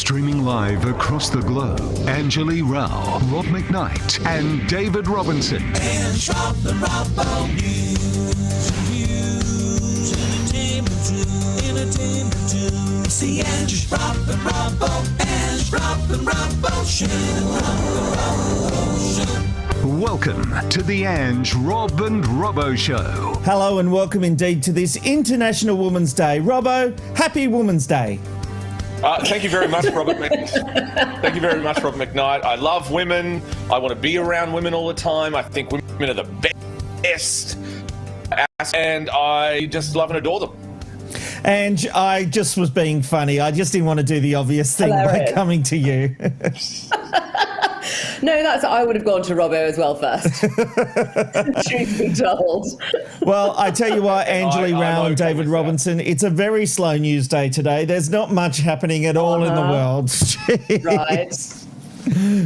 Streaming live across the globe, Anjali Rao, Rob McKnight, and David Robinson. And Rob and Robbo news, entertainment too. See Ange, Rob and Robbo, and Rob and Robbo show. Welcome to the Ange, Rob and Robbo Show. Hello and welcome indeed to this International Women's Day. Robbo, happy Women's Day. Thank you very much, Robert. Thank you very much, Rob McKnight. I love women. I want to be around women all the time. I think women are the best, and I just love and adore them. And I just was being funny. I just didn't want to do the obvious thing by coming to you. No, I would have gone to Robbo as well first. Truth be told. Well, I tell you what, Anjali Rao and David Robinson, it's a very slow news day today. There's not much happening at all in the world. Right.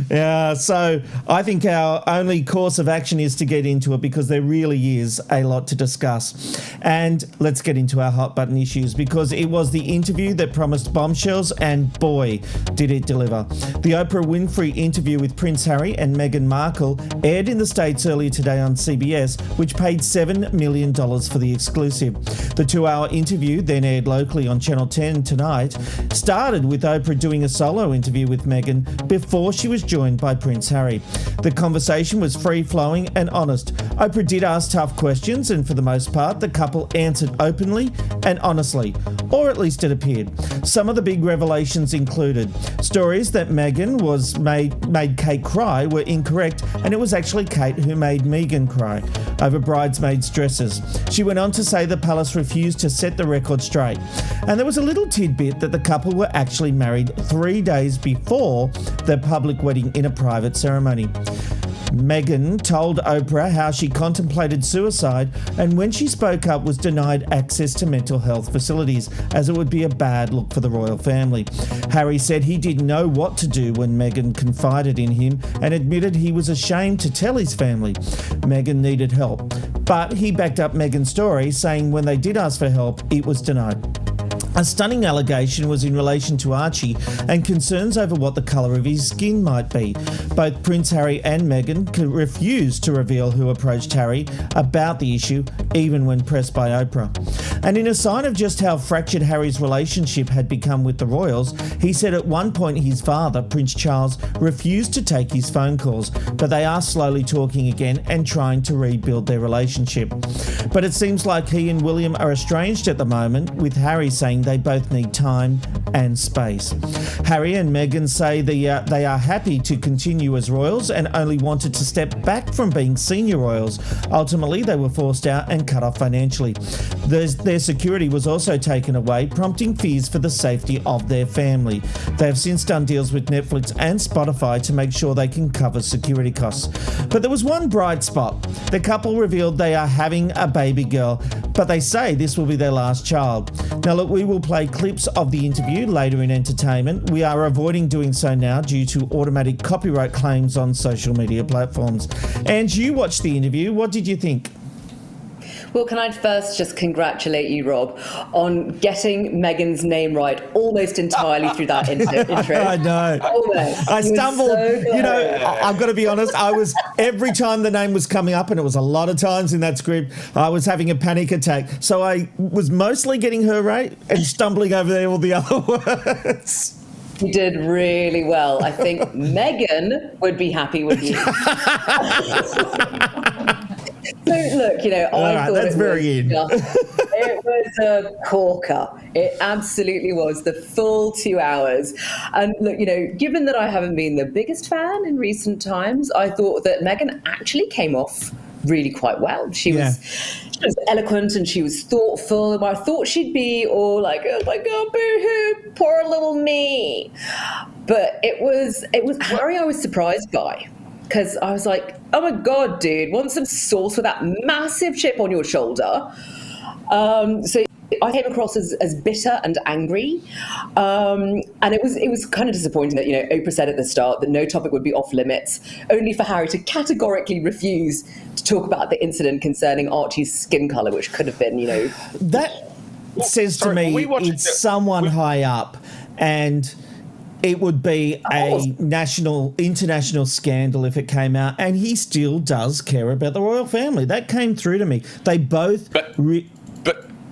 Yeah, so I think our only course of action is to get into it because there really is a lot to discuss. And let's get into our hot button issues because it was the interview that promised bombshells and boy, did it deliver. The Oprah Winfrey interview with Prince Harry and Meghan Markle aired in the States earlier today on CBS, which paid $7 million for the exclusive. The 2-hour interview, then aired locally on Channel 10 tonight, started with Oprah doing a solo interview with Meghan before she was joined by Prince Harry. The conversation was free-flowing and honest. Oprah did ask tough questions, and for the most part, the couple answered openly and honestly, or at least it appeared. Some of the big revelations included stories that Meghan made Kate cry were incorrect, and it was actually Kate who made Meghan cry over bridesmaids' dresses. She went on to say the palace refused to set the record straight. And there was a little tidbit that the couple were actually married 3 days before their public wedding in a private ceremony. Meghan told Oprah how she contemplated suicide and when she spoke up was denied access to mental health facilities as it would be a bad look for the royal family. Harry said he didn't know what to do when Meghan confided in him and admitted he was ashamed to tell his family Meghan needed help. But he backed up Meghan's story, saying when they did ask for help, it was denied. A stunning allegation was in relation to Archie and concerns over what the colour of his skin might be. Both Prince Harry and Meghan refused to reveal who approached Harry about the issue, even when pressed by Oprah. And in a sign of just how fractured Harry's relationship had become with the royals, he said at one point his father, Prince Charles, refused to take his phone calls, but they are slowly talking again and trying to rebuild their relationship. But it seems like he and William are estranged at the moment, with Harry saying they both need time and space. Harry and Meghan say they are happy to continue as royals and only wanted to step back from being senior royals. Ultimately, they were forced out and cut off financially. Their security was also taken away, prompting fears for the safety of their family. They have since done deals with Netflix and Spotify to make sure they can cover security costs. But there was one bright spot. The couple revealed they are having a baby girl, but they say this will be their last child. Now look, we will play clips of the interview later in entertainment. We are avoiding doing so now due to automatic copyright claims on social media platforms. And you watched the interview. What did you think? Well, can I first just congratulate you, Rob, on getting Meghan's name right almost entirely through that intro. I know. Almost. I stumbled. I've got to be honest. Every time the name was coming up, and it was a lot of times in that script, I was having a panic attack. So I was mostly getting her right and stumbling over all the other words. You did really well. I think Meghan would be happy with you. So look, I thought that's very in. It was a corker. It absolutely was, the full 2 hours. And look, given that I haven't been the biggest fan in recent times, I thought that Meghan actually came off really quite well. She was eloquent and she was thoughtful. And I thought she'd be all like, oh my God, boo-hoo, poor little me. But it was Harry I was surprised by. Because I was like, oh my God, dude, want some sauce with that massive chip on your shoulder? So I came across as bitter and angry. And it was kind of disappointing that, Oprah said at the start that no topic would be off limits, only for Harry to categorically refuse to talk about the incident concerning Archie's skin colour, which could have been, That says to me it's someone high up and it would be a international scandal if it came out, and he still does care about the royal family. That came through to me. They both... But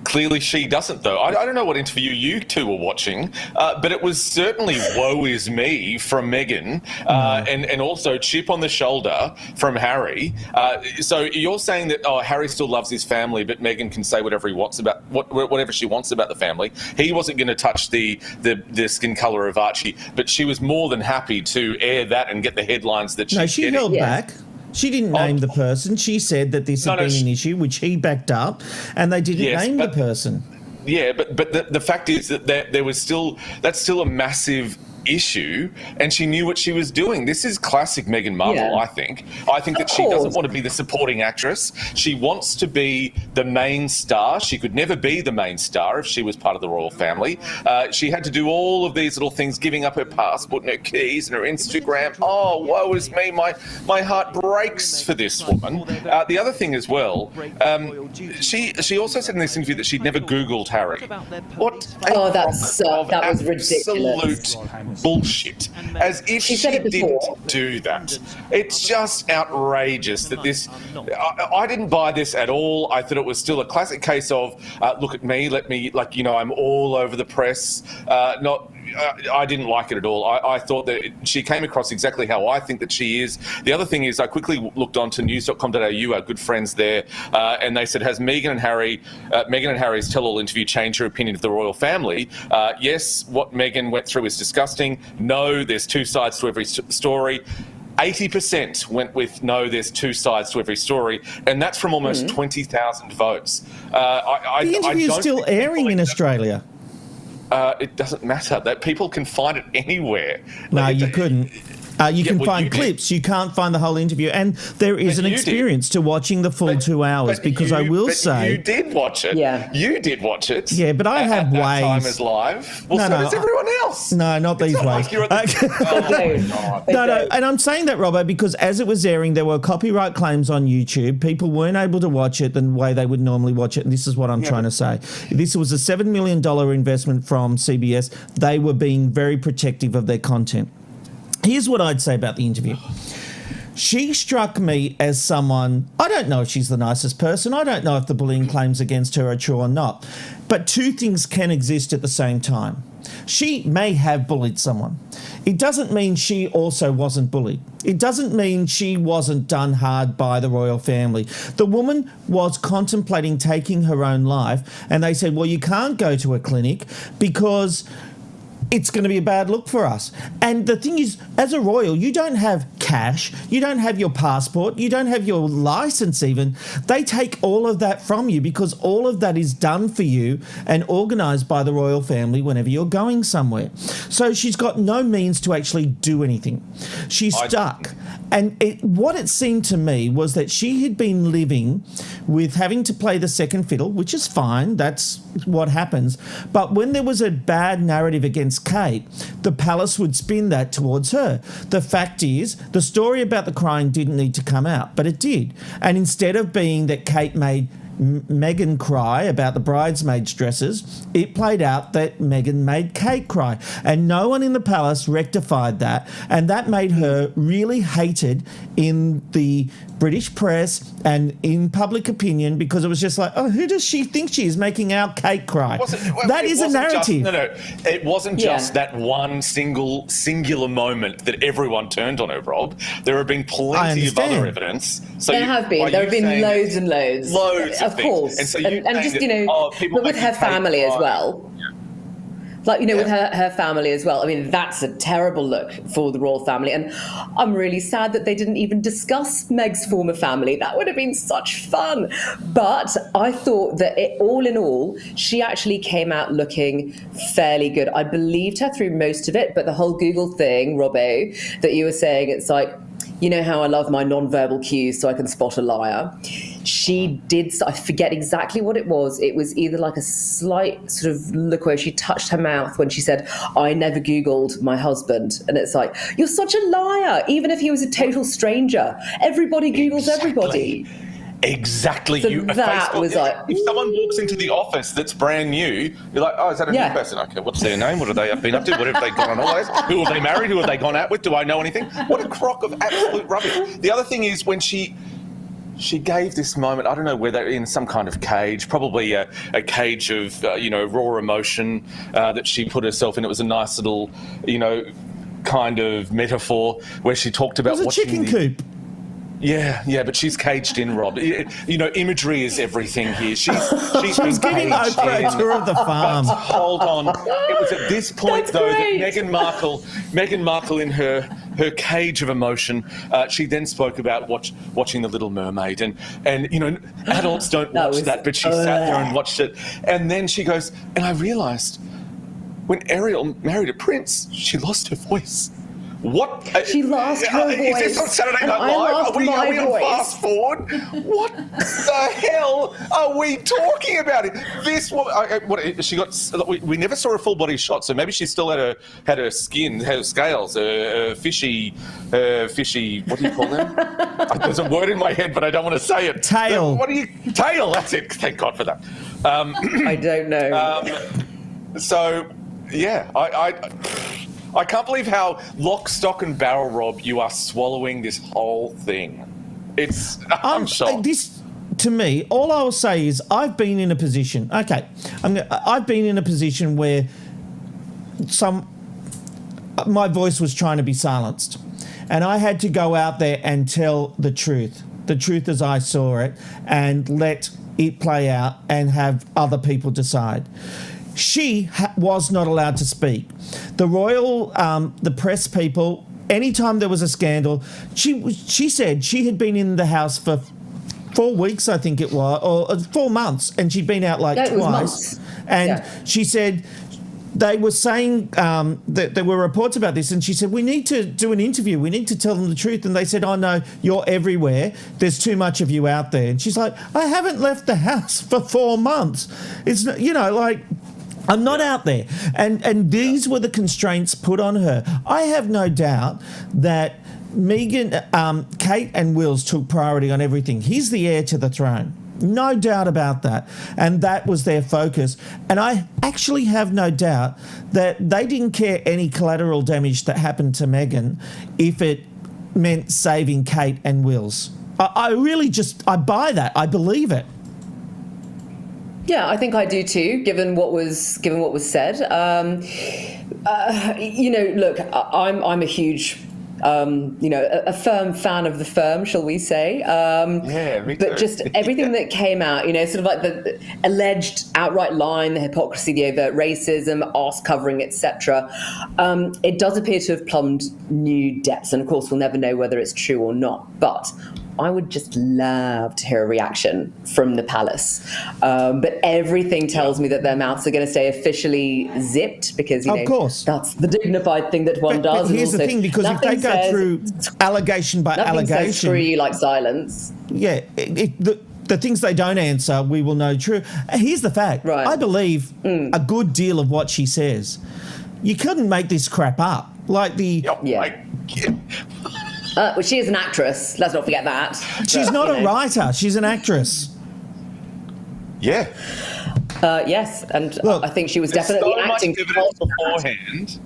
clearly she doesn't, though. I don't know what interview you two were watching, but it was certainly woe is me from Meghan, and also chip on the shoulder from Harry. So you're saying that, Harry still loves his family, but Meghan can say whatever he wants about whatever she wants about the family. He wasn't going to touch the skin colour of Archie, but she was more than happy to air that and get the headlines that she's she getting. held back. She didn't name the person. She said that this had been an issue, which he backed up, and they didn't name the person. Yeah, but the fact is that that's still a massive issue, and she knew what she was doing. This is classic Meghan Markle, I think. I think that she doesn't want to be the supporting actress. She wants to be the main star. She could never be the main star if she was part of the royal family. She had to do all of these little things, giving up her passport and her keys and her Instagram. Oh, woe is me. My heart breaks for this woman. The other thing as well, she also said in this interview that she'd never Googled Harry. That was ridiculous. Absolute bullshit. As if she didn't do that. It's just outrageous that this... I didn't buy this at all. I thought it was still a classic case of, look at me, let me, I'm all over the press. I didn't like it at all. I thought that she came across exactly how I think that she is. The other thing is I quickly looked on to news.com.au, our good friends there, and they said, has Meghan and Harry's tell-all interview changed her opinion of the royal family? Yes, what Meghan went through is disgusting. No, there's two sides to every story. 80% went with no, there's two sides to every story, and that's from almost 20,000 votes. The interview is still airing in Australia. It doesn't matter. That people can find it anywhere. No, you couldn't. You can find clips. You can't find the whole interview. And there is an experience to watching the full 2 hours because I will say... You did watch it. Yeah. You did watch it. Yeah, but I have ways... That time is live. Well, so does everyone else. No, not these ways. No. And I'm saying that, Robbo, because as it was airing, there were copyright claims on YouTube. People weren't able to watch it the way they would normally watch it. And this is what I'm trying to say. This was a $7 million investment from CBS. They were being very protective of their content. Here's what I'd say about the interview. She struck me as someone, I don't know if she's the nicest person. I don't know if the bullying claims against her are true or not. But two things can exist at the same time. She may have bullied someone. It doesn't mean she also wasn't bullied. It doesn't mean she wasn't done hard by the royal family. The woman was contemplating taking her own life, and they said, well, you can't go to a clinic because... it's going to be a bad look for us. And the thing is, as a royal, you don't have cash, you don't have your passport, you don't have your license even. They take all of that from you because all of that is done for you and organised by the royal family whenever you're going somewhere. So she's got no means to actually do anything. She's stuck. And what it seemed to me was that she had been living with having to play the second fiddle, which is fine, that's what happens. But when there was a bad narrative against Kate, the palace would spin that towards her. The fact is, the story about the crying didn't need to come out, but it did. And instead of being that Kate made Meghan cry about the bridesmaids' dresses, it played out that Meghan made Kate cry. And no one in the palace rectified that. And that made her really hated in the British press and in public opinion because it was just like, oh, who does she think she is making our Kate cry? That is a narrative. It wasn't just that one singular moment that everyone turned on her, Rob. There have been plenty of other evidence. So there have been loads and loads. Of course. And just, but with her family as well. With her family as well. I mean, that's a terrible look for the royal family. And I'm really sad that they didn't even discuss Meg's former family. That would have been such fun. But I thought that all in all, she actually came out looking fairly good. I believed her through most of it, but the whole Google thing, Robbo, that you were saying, it's like, you know how I love my non-verbal cues so I can spot a liar. She did, I forget exactly what it was. It was either like a slight sort of look where she touched her mouth when she said, I never Googled my husband. And it's like, you're such a liar. Even if he was a total stranger, everybody Googles everybody. Exactly. So that was like, if someone walks into the office that's brand new, you're like, oh, is that a new person? Okay, what's their name? What have they been up to? What have they gone on holidays? Who have they married? Who have they gone out with? Do I know anything? What a crock of absolute rubbish. The other thing is when she gave this moment, I don't know whether in some kind of cage, probably a cage of, raw emotion that she put herself in. It was a nice little, kind of metaphor where she talked about it was a chicken coop. Yeah, but she's caged in, Rob. Imagery is everything here. She's She's giving Oprah a tour of the farm. But hold on. It was at this point, that Meghan Markle in her cage of emotion, she then spoke about watching The Little Mermaid. And adults don't watch that, but she sat there and watched it. And then she goes, and I realised when Ariel married a prince, she lost her voice. What? She lost her voice. Is this on Saturday Night Live? Are we on Fast Forward? What the hell are we talking about? This woman, she got. We never saw a full body shot, so maybe she still had her skin, her scales, fishy. What do you call them? There's a word in my head, but I don't want to say it. Tail. Tail? That's it. Thank God for that. I don't know. So, yeah, I can't believe how lock, stock and barrel, Rob, you are swallowing this whole thing. I'm shocked. To me, all I will say is I've been in a position. Okay, I've been in a position where my voice was trying to be silenced, and I had to go out there and tell the truth as I saw it, and let it play out and have other people decide. She was not allowed to speak. The royal, the press people, anytime there was a scandal, she said she had been in the house for 4 weeks, I think it was, or 4 months, and she'd been out twice. And she said they were saying that there were reports about this, and she said, we need to do an interview. We need to tell them the truth. And they said, oh, no, you're everywhere. There's too much of you out there. And she's like, I haven't left the house for 4 months. It's, I'm not out there. And these were the constraints put on her. I have no doubt that Meghan, Kate and Wills took priority on everything. He's the heir to the throne. No doubt about that. And that was their focus. And I actually have no doubt that they didn't care any collateral damage that happened to Meghan if it meant saving Kate and Wills. I really I buy that. I believe it. Yeah, I think I do too, given what was said. Look, I'm a huge, a firm fan of the firm, shall we say? Yeah, me too. But just everything that came out, sort of like the alleged outright lying, the hypocrisy, the overt racism, arse covering, etc. It does appear to have plumbed new depths, and of course, we'll never know whether it's true or not. But I would just love to hear a reaction from the palace. But everything tells me that their mouths are going to stay officially zipped because, of course, that's the dignified thing that one does. But here's the thing, because if they go through allegation by allegation... Says free like silence. Yeah, the things they don't answer, we will know true. Here's the fact. Right. I believe a good deal of what she says. You couldn't make this crap up. Well, she is an actress. Let's not forget that. She's not a writer. She's an actress. Yeah. Yes, and look, I think she was definitely acting beforehand.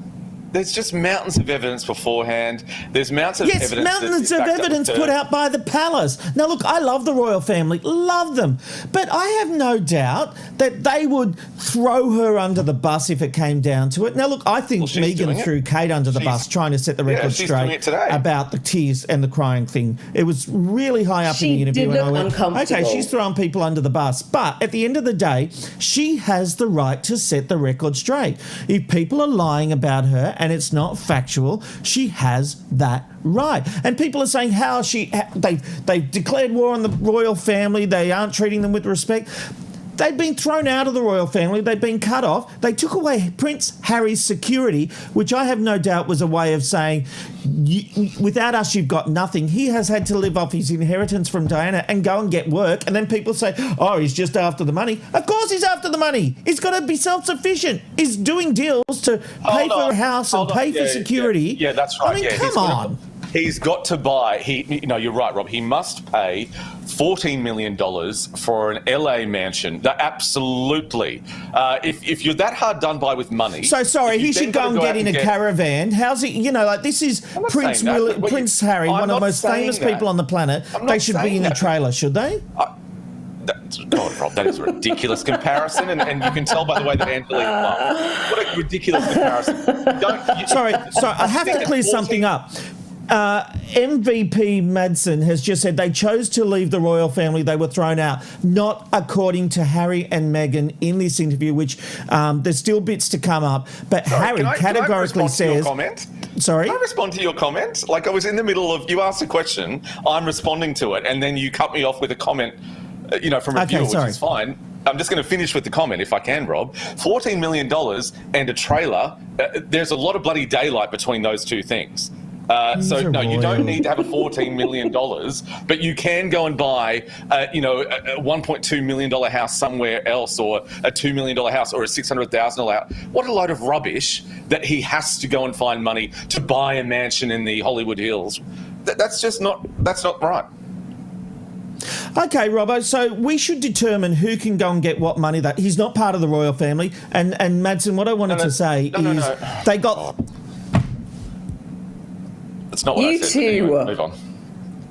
There's just mountains of evidence beforehand. There's mountains of evidence. Yes, mountains of evidence put out by the palace. Now, look, I love the royal family, love them. But I have no doubt that they would throw her under the bus if it came down to it. Now, look, I think Meghan threw Kate under the bus trying to set the record straight about the tears and the crying thing. It was really high up in the interview. She did look uncomfortable. Okay, she's throwing people under the bus. But at the end of the day, she has the right to set the record straight. If people are lying about her and it's not factual, she has that right. And people are saying how they've declared war on the royal family, they aren't treating them with respect. They've been thrown out of the royal family. They've been cut off. They took away Prince Harry's security, which I have no doubt was a way of saying, without us, you've got nothing. He has had to live off his inheritance from Diana and go and get work. And then people say, oh, he's just after the money. Of course he's after the money. He's got to be self-sufficient. He's doing deals to pay for a house and pay for security. Yeah, that's right. I mean, come on. He's got to buy. You're right, Rob. He must pay $14 million for an LA mansion. Absolutely. If you're that hard done by with money. So sorry, he should go and get in a caravan. How's he? This is Prince Harry, one of the most famous people on the planet. They should be in a trailer, should they? God, Rob, that is a ridiculous comparison, and you can tell by the way that Angelique laughed. What a ridiculous comparison. Sorry, I have to clear something up. MVP Madsen has just said they chose to leave the royal family. They were thrown out, not according to Harry and Meghan in this interview, which there's still bits to come up. But Harry categorically says... Sorry? Can I respond to your comment? Like, I was in the middle of... You asked a question, I'm responding to it, and then you cut me off with a comment, from a viewer, which is fine. I'm just going to finish with the comment, if I can, Rob. $14 million and a trailer, there's a lot of bloody daylight between those two things. You don't need to have a $14 million, but you can go and buy, a $1.2 million house somewhere else, or a $2 million house, or a $600,000 house. What a load of rubbish that he has to go and find money to buy a mansion in the Hollywood Hills. That's not right. Okay, Robbo, so we should determine who can go and get what money. That he's not part of the royal family. And Madsen, what I wanted to say is they got... That's not what I said. Anyway, move on.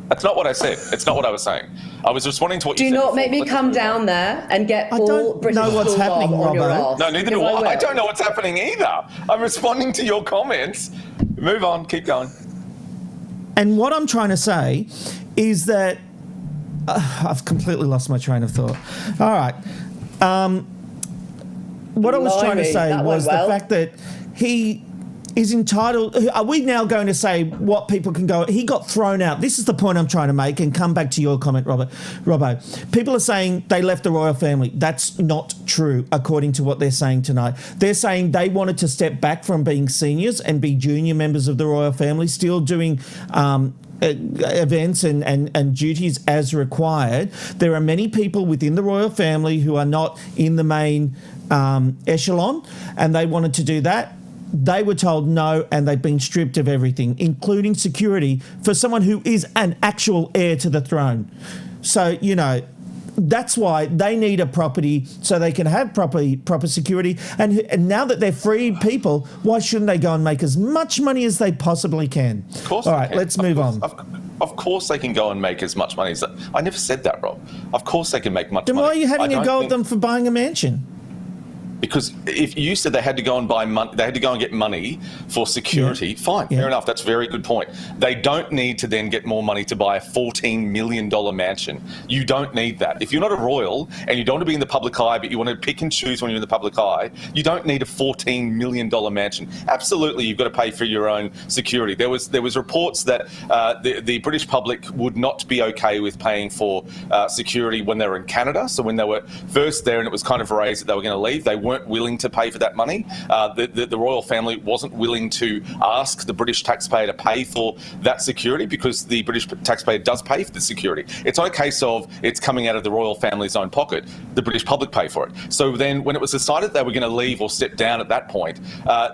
That's not what I said. It's not what I was saying. I was responding to what you said. Do not before. make me come down there and get full British know what's happening, Robbo. No, neither do I. I don't know what's happening either. I'm responding to your comments. Move on. Keep going. And what I'm trying to say is that I've completely lost my train of thought. All right. What I was trying to say was the fact that he is entitled... Are we now going to say what people can go... He got thrown out. This is the point I'm trying to make, and come back to your comment, Robbo. People are saying they left the royal family. That's not true, according to what they're saying tonight. They're saying they wanted to step back from being seniors and be junior members of the royal family, still doing... events and duties as required. There are many people within the royal family who are not in the main echelon, and they wanted to do that. They were told no, and they've been stripped of everything, including security for someone who is an actual heir to the throne. So, that's why they need a property so they can have proper security. And now that they're free people, why shouldn't they go and make as much money as they possibly can? Of course. All right, let's move on. Of course they can go and make as much money as that. I never said that, Rob. Of course they can make much money. Then why are you having a go at them for buying a mansion? Because if you said they had to go and buy money, they had to go and get money for security, fine, fair enough. That's a very good point. They don't need to then get more money to buy a $14 million mansion. You don't need that. If you're not a royal and you don't want to be in the public eye, but you want to pick and choose when you're in the public eye, you don't need a $14 million mansion. Absolutely, you've got to pay for your own security. There was reports that the British public would not be okay with paying for security when they were in Canada. So when they were first there and it was kind of raised that they were going to leave, they weren't willing to pay for that money. The royal family wasn't willing to ask the British taxpayer to pay for that security, because the British taxpayer does pay for the security. It's not a case of it's coming out of the royal family's own pocket. The British public pay for it. So then when it was decided they were going to leave or step down at that point,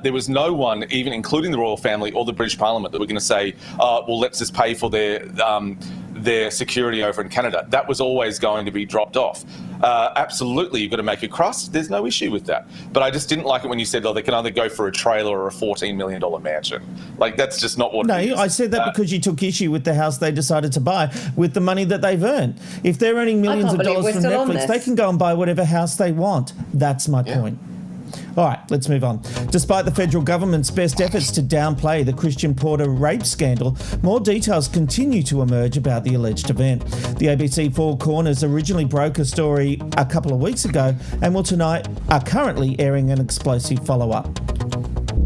there was no one, even including the royal family or the British Parliament, that were going to say, well, let's just pay for their security over in Canada. That was always going to be dropped off. Absolutely, you've got to make a crust. There's no issue with that. But I just didn't like it when you said, they can either go for a trailer or a $14 million mansion. Like, that's just not what it is. I said that because you took issue with the house they decided to buy with the money that they've earned. If they're earning millions of dollars from Netflix, they can go and buy whatever house they want. That's my point. All right, let's move on. Despite the federal government's best efforts to downplay the Christian Porter rape scandal, more details continue to emerge about the alleged event. The ABC Four Corners originally broke a story a couple of weeks ago and are currently airing an explosive follow-up.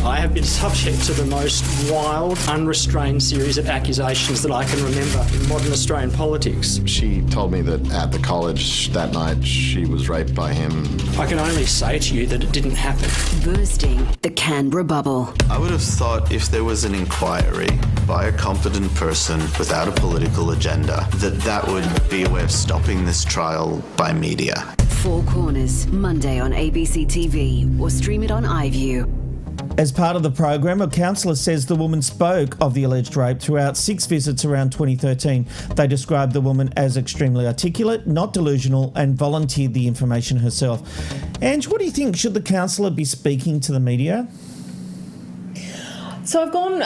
I have been subject to the most wild, unrestrained series of accusations that I can remember in modern Australian politics. She told me that at the college that night she was raped by him. I can only say to you that it didn't happen. Bursting the Canberra bubble. I would have thought if there was an inquiry by a competent person without a political agenda, that would be a way of stopping this trial by media. Four Corners, Monday on ABC TV, or stream it on iView. As part of the program, a counsellor says the woman spoke of the alleged rape throughout 6 visits around 2013. They described the woman as extremely articulate, not delusional, and volunteered the information herself. Ange, what do you think? Should the counsellor be speaking to the media? So I've gone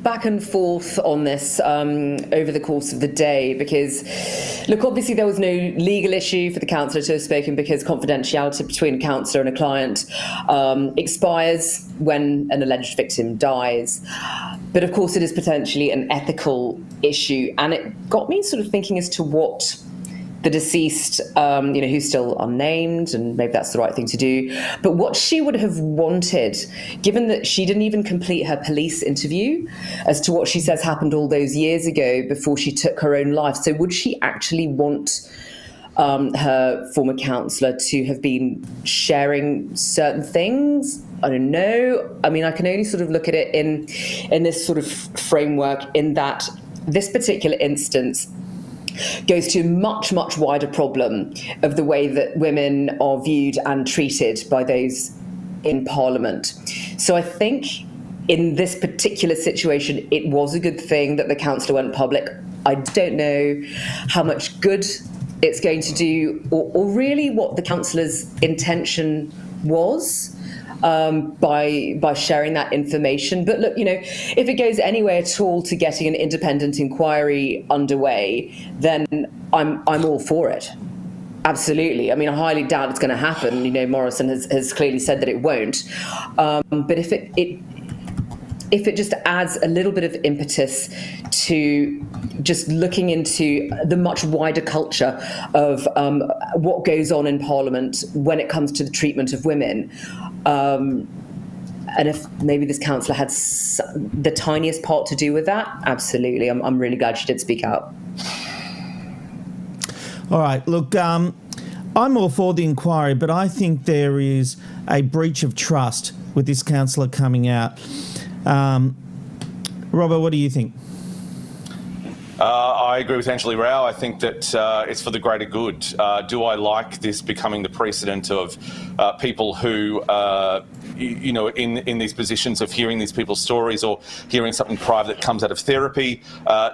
back and forth on this over the course of the day because, look, obviously there was no legal issue for the counsellor to have spoken because confidentiality between a counsellor and a client expires when an alleged victim dies. But of course it is potentially an ethical issue, and it got me sort of thinking as to what the deceased, who's still unnamed, and maybe that's the right thing to do, but what she would have wanted, given that she didn't even complete her police interview, as to what she says happened all those years ago before she took her own life. So would she actually want her former counsellor to have been sharing certain things? I don't know. I mean, I can only sort of look at it in this sort of framework, in that this particular instance goes to a much, much wider problem of the way that women are viewed and treated by those in Parliament. So I think in this particular situation, it was a good thing that the counsellor went public. I don't know how much good it's going to do, or really what the counsellor's intention was by sharing that information. But look, if it goes anywhere at all to getting an independent inquiry underway, then I'm all for it. Absolutely. I mean, I highly doubt it's going to happen. Morrison has clearly said that it won't. But if it just adds a little bit of impetus to just looking into the much wider culture of what goes on in Parliament when it comes to the treatment of women, and if maybe this counsellor had the tiniest part to do with that, absolutely. I'm really glad she did speak out. All right, look, I'm all for the inquiry, but I think there is a breach of trust with this counsellor coming out. Robert, what do you think? I agree with Anjali Rao. I think that it's for the greater good. Do I like this becoming the precedent of people who, in these positions of hearing these people's stories or hearing something private that comes out of therapy?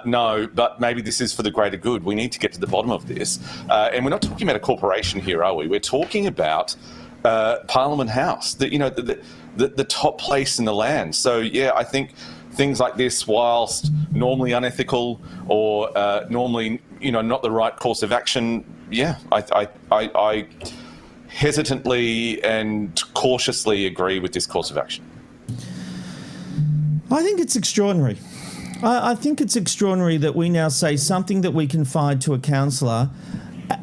No, but maybe this is for the greater good. We need to get to the bottom of this. And we're not talking about a corporation here, are we? We're talking about Parliament House, the top place in the land. So, yeah, I think things like this, whilst normally unethical or normally, not the right course of action, yeah, I hesitantly and cautiously agree with this course of action. I think it's extraordinary. I think it's extraordinary that we now say something that we confide to a counsellor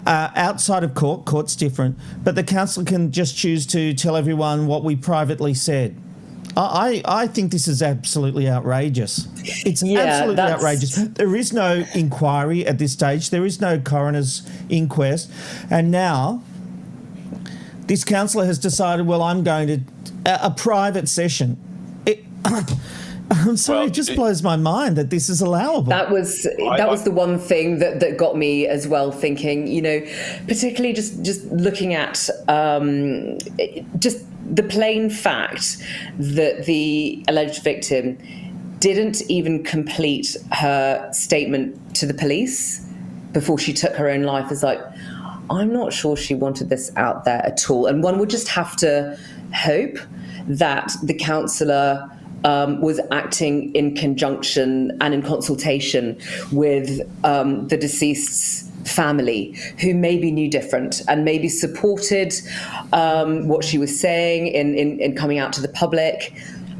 outside of court. Court's different, but the counsellor can just choose to tell everyone what we privately said. I think this is absolutely outrageous. It's absolutely outrageous. There is no inquiry at this stage. There is no coroner's inquest. And now this counsellor has decided, well, I'm going to a private session. I'm sorry, it just blows my mind that this is allowable. That was the one thing that got me as well, thinking, particularly just looking at just the plain fact that the alleged victim didn't even complete her statement to the police before she took her own life. Is like, I'm not sure she wanted this out there at all. And one would just have to hope that the counsellor was acting in conjunction and in consultation with the deceased's family, who maybe knew different and maybe supported what she was saying in coming out to the public.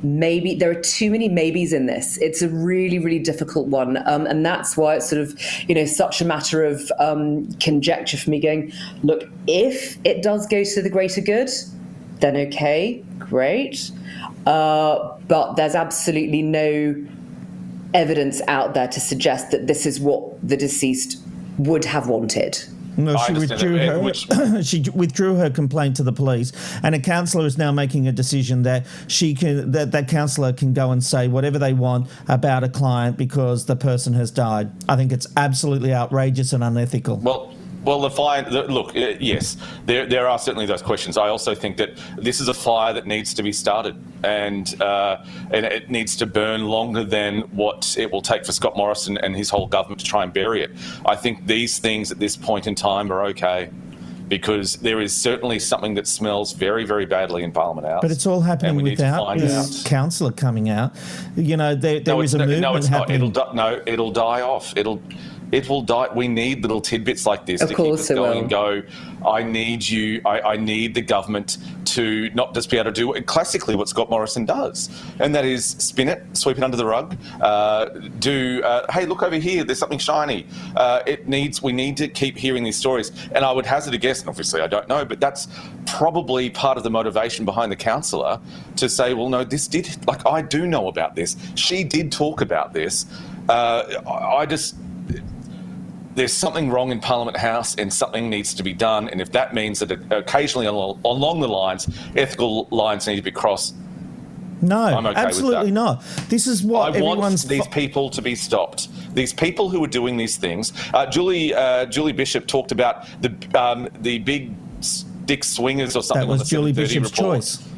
Maybe there are too many maybes in this. It's a really, really difficult one. And that's why it's sort of, such a matter of conjecture for me going, look, if it does go to the greater good, then okay, great. But there's absolutely no evidence out there to suggest that this is what the deceased would have wanted. No, she withdrew her complaint to the police, and a counsellor is now making a decision that that counsellor can go and say whatever they want about a client because the person has died. I think it's absolutely outrageous and unethical. Well, Well, yes, there are certainly those questions. I also think that this is a fire that needs to be started, and it needs to burn longer than what it will take for Scott Morrison and his whole government to try and bury it. I think these things at this point in time are okay, because there is certainly something that smells very, very badly in Parliament House. But it's all happening without this councillor coming out. You know, there is a movement happening. It'll die off. It will die. We need little tidbits like this to keep us going and go, I need you, I need the government to not just be able to do classically what Scott Morrison does, and that is spin it, sweep it under the rug, hey, look over here, there's something shiny. We need to keep hearing these stories. And I would hazard a guess, and obviously I don't know, but that's probably part of the motivation behind the councillor to say, well, no, I do know about this. She did talk about this. There's something wrong in Parliament House and something needs to be done. And if that means that occasionally along the lines, ethical lines need to be crossed, no, I'm okay absolutely with that. not. This is what I want these people to be stopped. These people who are doing these things. Julie Bishop talked about the big stick swingers or something. That was on the Julie 7:30 Bishop's report. choice.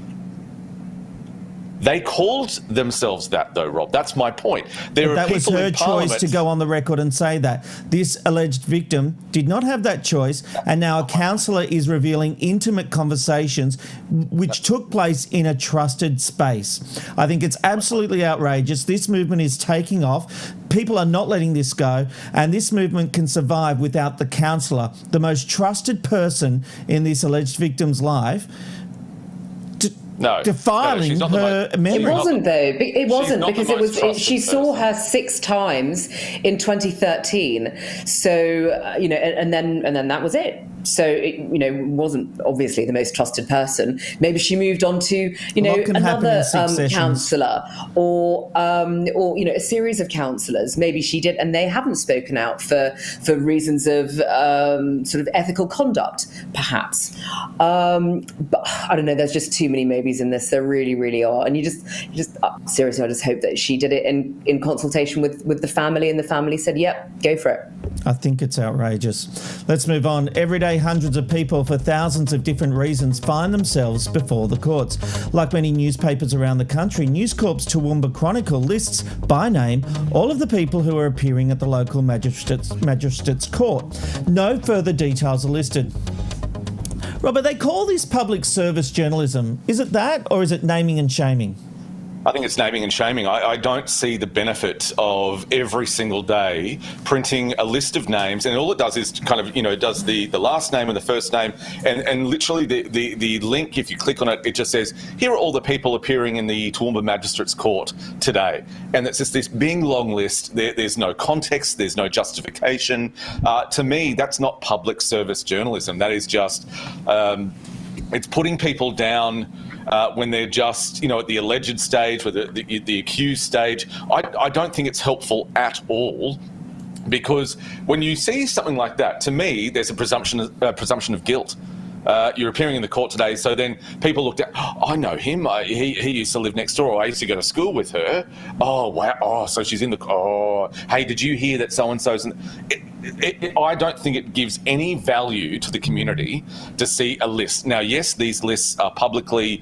They called themselves that, though, Rob. That's my point. That was her choice to go on the record and say that. This alleged victim did not have that choice, and now a councillor is revealing intimate conversations which took place in a trusted space. I think it's absolutely outrageous. This movement is taking off. People are not letting this go, and this movement can survive without the councillor, the most trusted person in this alleged victim's life, defiling her memory. It wasn't, though. It wasn't, because she saw her 6 times in 2013. So and then that was it. So it wasn't obviously the most trusted person. Maybe she moved on to another councillor or a series of councillors. Maybe she did, and they haven't spoken out for reasons of sort of ethical conduct, perhaps. But I don't know. There's just too many maybes in this. There really, really are. And you just seriously, I just hope that she did it in consultation with the family, and the family said, "Yep, go for it." I think it's outrageous. Let's move on. Every day, hundreds of people, for thousands of different reasons, find themselves before the courts. Like many newspapers around the country, News Corp's Toowoomba Chronicle lists by name all of the people who are appearing at the local magistrate's court. No further details are listed. Robert, they call this public service journalism. Is it that, or is it naming and shaming? I think it's naming and shaming. I don't see the benefit of every single day printing a list of names, and all it does is kind of, it does the last name and the first name, and literally the link, if you click on it, it just says, here are all the people appearing in the Toowoomba Magistrates Court today. And it's just this big long list. There's no context, there's no justification. To me, that's not public service journalism. That is just, it's putting people down when they're just, at the alleged stage, or the accused stage. I don't think it's helpful at all, because when you see something like that, to me, there's a presumption of guilt. You're appearing in the court today, so then people looked at, I know him, he used to live next door, or I used to go to school with her. Oh, wow, so she's in the, hey, did you hear that so-and-so's? I don't think it gives any value to the community to see a list. Now, yes, these lists are publicly,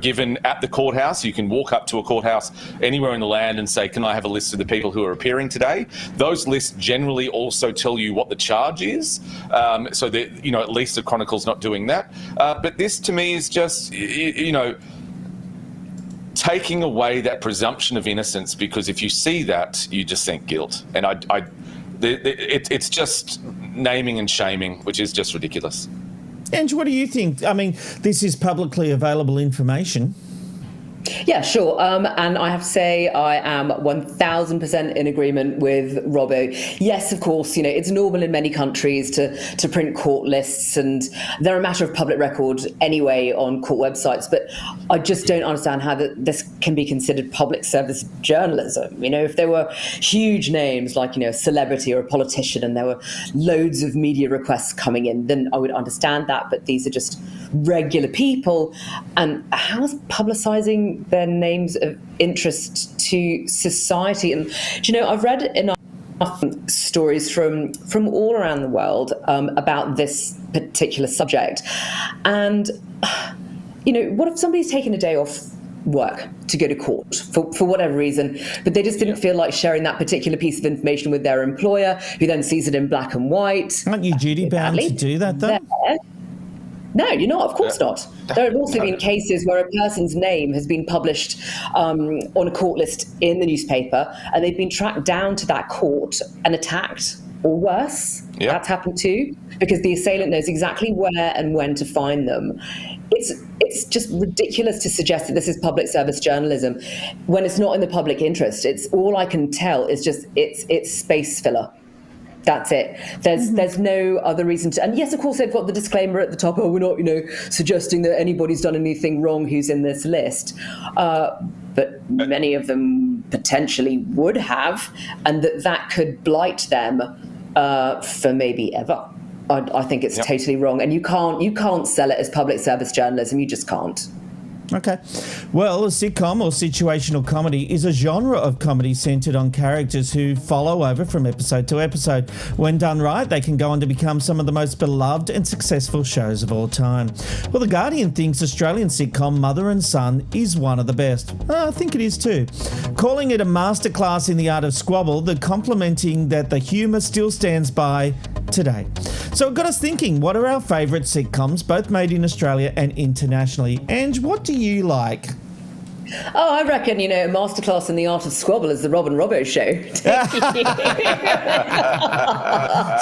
given at the courthouse. You can walk up to a courthouse anywhere in the land and say, can I have a list of the people who are appearing today? Those lists generally also tell you what the charge is, so that, at least the Chronicle's not doing that. But this, to me, is just, taking away that presumption of innocence, because if you see that, you just think guilt. And it's just naming and shaming, which is just ridiculous. Ange, what do you think? I mean, this is publicly available information. Yeah, sure. And I have to say I am 1,000% in agreement with Robbo. Yes, of course, it's normal in many countries to print court lists, and they're a matter of public record anyway on court websites. But I just don't understand how this can be considered public service journalism. If there were huge names like, a celebrity or a politician, and there were loads of media requests coming in, then I would understand that. But these are just regular people. And how's publicising their names of interest to society? And I've read in stories from all around the world about this particular subject. And, what if somebody's taken a day off work to go to court for whatever reason, but they just didn't feel like sharing that particular piece of information with their employer, who then sees it in black and white? Aren't you duty bound to do that, though? No, you're not. Of course not. There have also been cases where a person's name has been published on a court list in the newspaper, and they've been tracked down to that court and attacked, or worse. Yep. That's happened too, because the assailant knows exactly where and when to find them. It's just ridiculous to suggest that this is public service journalism when it's not in the public interest. It's all I can tell is just it's space filler. That's it. There's no other reason to. And yes, of course, they've got the disclaimer at the top. Oh, we're not, suggesting that anybody's done anything wrong who's in this list. But many of them potentially would have, and that could blight them for maybe ever. I think it's totally wrong, and you can't sell it as public service journalism. You just can't. Okay. Well, a sitcom or situational comedy is a genre of comedy centred on characters who follow over from episode to episode. When done right, they can go on to become some of the most beloved and successful shows of all time. Well, The Guardian thinks Australian sitcom Mother and Son is one of the best. I think it is too. Calling it a masterclass in the art of squabble, the complimenting that the humour still stands by today. So it got us thinking, what are our favourite sitcoms, both made in Australia and internationally? Ange, what do you like? Oh, I reckon, a masterclass in the art of squabble is the Rob and Robbo show.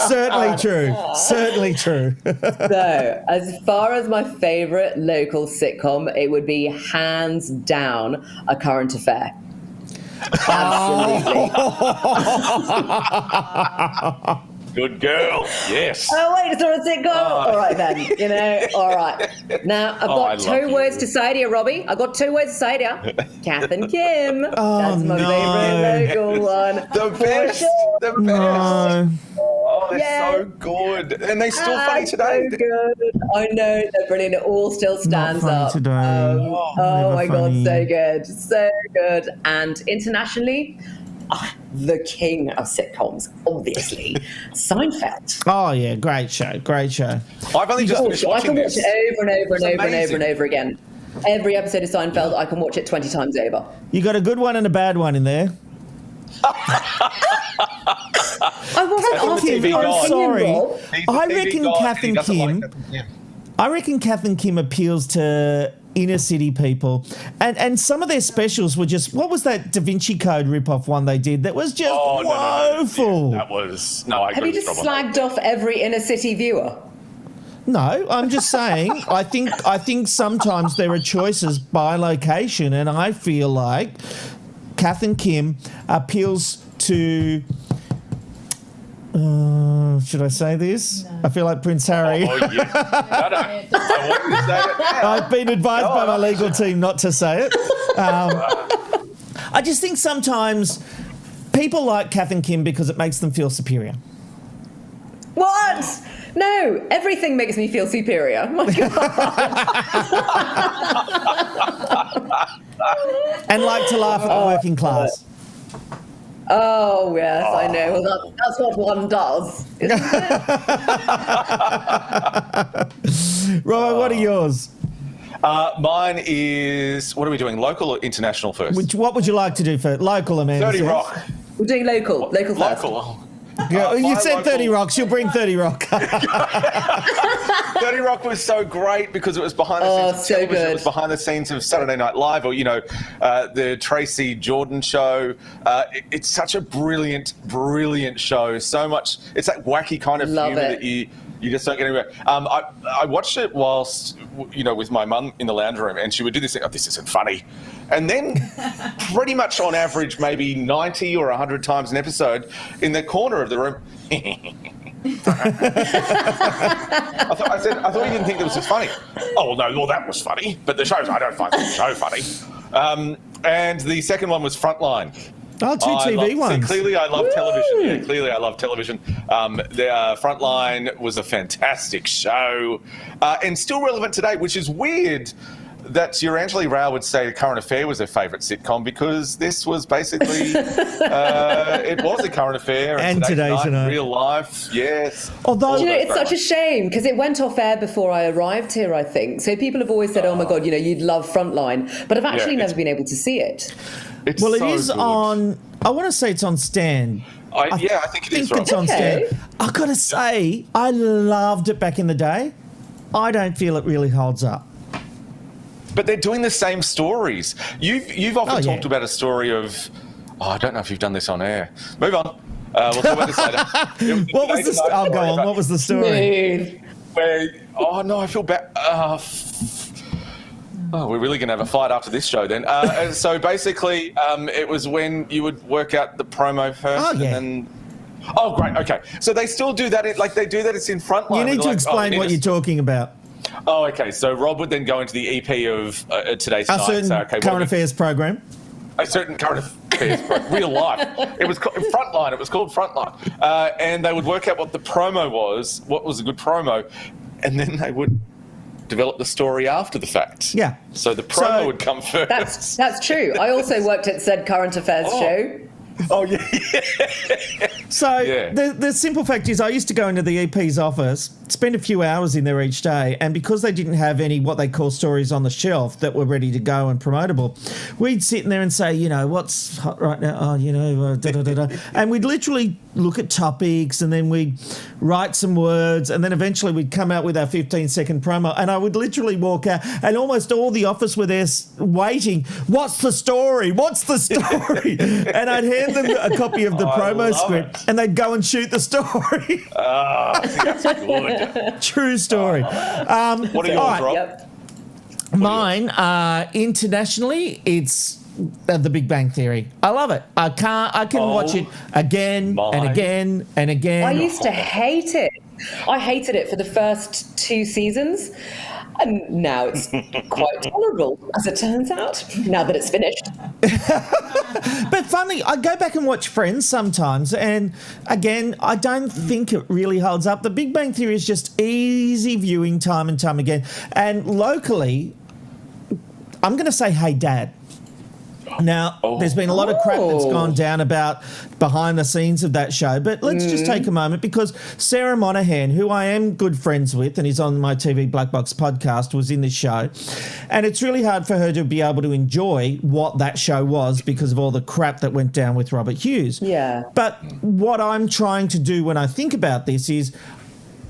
Certainly true. Certainly true. So, as far as my favourite local sitcom, it would be hands down A Current Affair. Absolutely. Good girl. Yes. Oh, wait, it's not a sitcom? All right, then. All right. Now, I've got two words to say to you, Robbie. I've got two words to say to you. Kath and Kim. That's my favourite local one. The best. Sure. The best. No. Oh, they're so good. And they're still funny today. So good. I know, they're brilliant. It all still stands Not up. funny today. Oh, my funny. God, so good. So good. And internationally, the king of sitcoms, obviously, Seinfeld. Oh, yeah, great show. Great show. I've only just finished I watching can watch this. it over and over and It's over and over and amazing. over again. Every episode of Seinfeld, I can watch it 20 times over. You got a good one and a bad one in there. I wasn't That's on the asking TV for an guide. Sorry. opinion, Rob. He's the I TV reckon guy, Kath he and doesn't Kim. like it. I reckon Kath and Kim appeals to inner city people, and some of their specials were just, what was that Da Vinci Code rip-off one they did that was just woeful? Yeah, that was I Have agree you just with Rob on that. slagged off every inner city viewer? No, I'm just saying, I think sometimes there are choices by location, and I feel like Kath and Kim appeals to... should I say this? No. I feel like Prince Harry. Oh, yeah. I want you to say it now. I've been advised by my legal team not to say it. I just think sometimes people like Kath and Kim because it makes them feel superior. What? No, everything makes me feel superior. My God. And like to laugh at the working class. Oh, yes, I know. Well, that's what one does, isn't it? Robert, what are yours? Mine is, what are we doing, local or international first? What would you like to do for local, Amanda? 30 says? Rock. We're doing local first. Local. Yeah, you my said 30 local- Rocks. You'll bring 30 Rock. 30 Rock was so great because it was behind the scenes of so television. good. It was behind the scenes of Saturday Night Live or, the Tracy Jordan show. It's such a brilliant, brilliant show. So much, it's that wacky kind of Love humour it. that you just don't get anywhere. I watched it whilst, with my mum in the lounge room, and she would do this thing, oh, this isn't funny. And then pretty much on average, maybe 90 or 100 times an episode, in the corner of the room, I thought you didn't think that was funny. Oh, well, that was funny. But I don't find the show funny. And the second one was Frontline. Oh, two TV ones. Clearly, I love television. Yeah, clearly, I love television. The Frontline was a fantastic show and still relevant today, which is weird that your Angela Rao would say Current Affair was her favourite sitcom because this was basically, it was a current affair. And Today's Tonight. Real life, yes. Although, it's such a shame because it went off air before I arrived here, I think. So people have always said, oh my God, you'd love Frontline. But I've actually never been able to see it. It's it so is good. on, I want to say it's on Stan. I think it is. It's on Stan. I've got to say, I loved it back in the day. I don't feel it really holds up. But they're doing the same stories. You've often talked about a story of, I don't know if you've done this on air. Move on. We'll talk about this later. What was the go on. What was the story? Where, I feel bad. We're really going to have a fight after this show then. So basically, it was when you would work out the promo first and then... Oh, great. Okay. So they still do that. They do that. It's in Frontline. You need to explain what you're talking about. Oh, okay. So Rob would then go into the EP of Today's Tonight. A certain current affairs program. A certain current affairs program. Real life. It was called Frontline. It was called Frontline. And they would work out what the promo was, what was a good promo, and then they would develop the story after the fact. Yeah. So the promo would come first. That's true. I also worked at said current affairs show. Oh, yeah. So the simple fact is I used to go into the EP's office, spend a few hours in there each day, and because they didn't have any what they call stories on the shelf that were ready to go and promotable, we'd sit in there and say, what's hot right now? Oh, da-da-da-da. And we'd literally look at topics and then we'd write some words and then eventually we'd come out with our 15-second promo and I would literally walk out and almost all the office were there waiting. What's the story? What's the story? And I'd hand them a copy of the promo script and they'd go and shoot the story. That's good. True story. What are yours, Rob? Yep. Mine, internationally, it's The Big Bang Theory. I love it. I can watch it again and again and again. I used to hate it. I hated it for the first 2 seasons. And now it's quite tolerable, as it turns out, now that it's finished. But funnily, I go back and watch Friends sometimes, and again, I don't think it really holds up. The Big Bang Theory is just easy viewing time and time again. And locally, I'm going to say Hey Dad. Now, there's been a lot of crap that's gone down about behind the scenes of that show, but let's just take a moment because Sarah Monahan, who I am good friends with and is on my TV Black Box podcast, was in this show. And it's really hard for her to be able to enjoy what that show was because of all the crap that went down with Robert Hughes. Yeah. But what I'm trying to do when I think about this is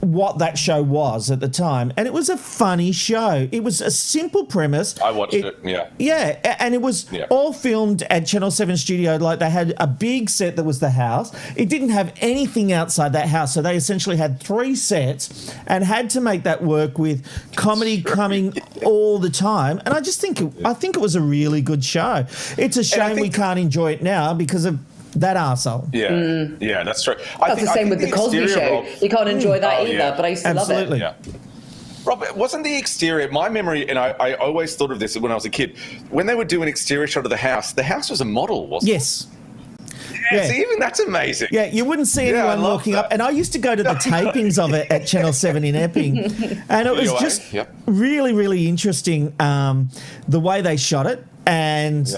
what that show was at the time, and it was a funny show. It was a simple premise. I watched it. Yeah, and it was all filmed at Channel 7 studio. Like, they had a big set that was the house. It didn't have anything outside that house, so they essentially had 3 sets and had to make that work with comedy coming all the time. And I just think it was a really good show. It's a shame we can't enjoy it now because of that arsehole. Yeah, that's true. That's the same with The Cosby Show. You can't enjoy that either, but I used to love it. Yeah. Rob, wasn't the exterior, my memory, and I always thought of this when I was a kid, when they would do an exterior shot of the house was a model, wasn't it? Yes. Yeah, see, even that's amazing. Yeah, you wouldn't see anyone walking up. And I used to go to the tapings of it at Channel 7 in Epping. And it was just really, really interesting the way they shot it. And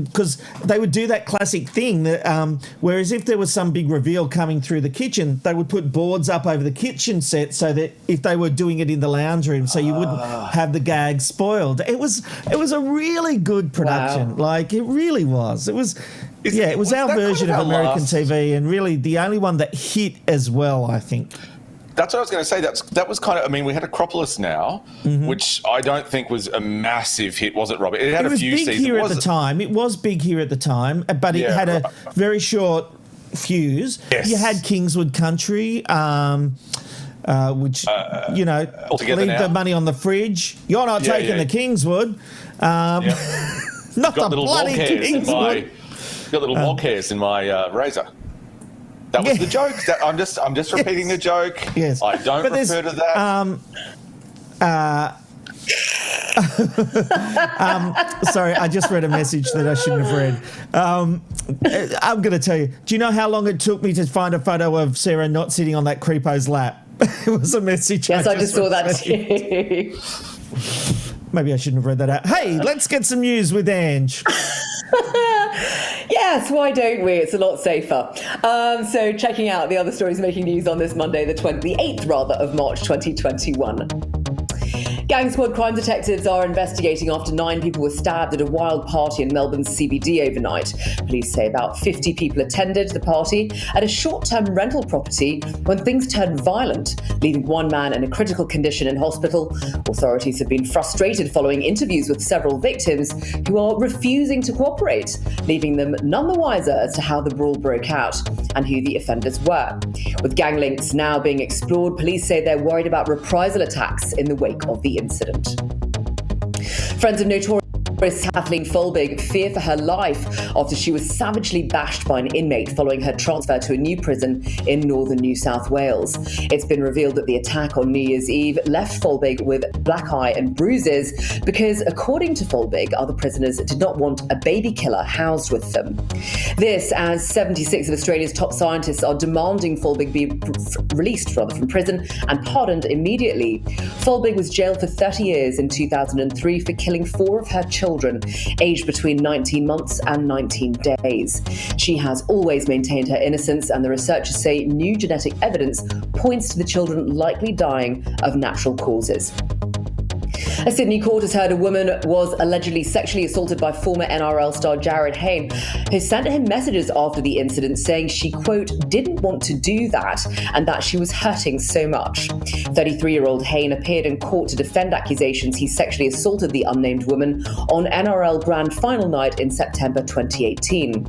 because they would do that classic thing that, whereas if there was some big reveal coming through the kitchen, they would put boards up over the kitchen set so that if they were doing it in the lounge room, so you wouldn't have the gag spoiled. It was a really good production. Wow. Like, it really was. It was our version of American TV, and really the only one that hit as well, I think. That's what I was going to say. That was kind of. I mean, we had Acropolis now, which I don't think was a massive hit, was it, Robert? It had a few seasons. It was big here at the time. It was big here at the time, but it had a very short fuse. Yes. You had Kingswood Country, which leave the money on the fridge. You're not taking the Kingswood. Not the bloody Kingswood. Got little log hairs in my razor. That was the joke. I'm just repeating the joke. Yes. I don't refer to that. Sorry, I just read a message that I shouldn't have read. I'm going to tell you. Do you know how long it took me to find a photo of Sarah not sitting on that creepo's lap? It was a message. Yes, I just saw that too. Maybe I shouldn't have read that out. Hey, let's get some news with Ange. Yes, why don't we? It's a lot safer. So checking out the other stories making news on this Monday, the 8th of March 2021. Gang Squad crime detectives are investigating after 9 people were stabbed at a wild party in Melbourne's CBD overnight. Police say about 50 people attended the party at a short-term rental property when things turned violent, leaving one man in a critical condition in hospital. Authorities have been frustrated following interviews with several victims who are refusing to cooperate, leaving them none the wiser as to how the brawl broke out and who the offenders were. With gang links now being explored, police say they're worried about reprisal attacks in the wake of the incident. Friends of notorious Kathleen Folbig fear for her life after she was savagely bashed by an inmate following her transfer to a new prison in northern New South Wales. It's been revealed that the attack on New Year's Eve left Folbig with black eye and bruises because, according to Folbig, other prisoners did not want a baby killer housed with them. This as 76 of Australia's top scientists are demanding Folbig be released from prison and pardoned immediately. Folbig was jailed for 30 years in 2003 for killing 4 of her children, aged between 19 months and 19 days. She has always maintained her innocence, and the researchers say new genetic evidence points to the children likely dying of natural causes. A Sydney court has heard a woman was allegedly sexually assaulted by former NRL star Jared Hayne, who sent him messages after the incident saying she, quote, didn't want to do that and that she was hurting so much. 33-year-old Hayne appeared in court to defend accusations he sexually assaulted the unnamed woman on NRL Grand Final night in September 2018.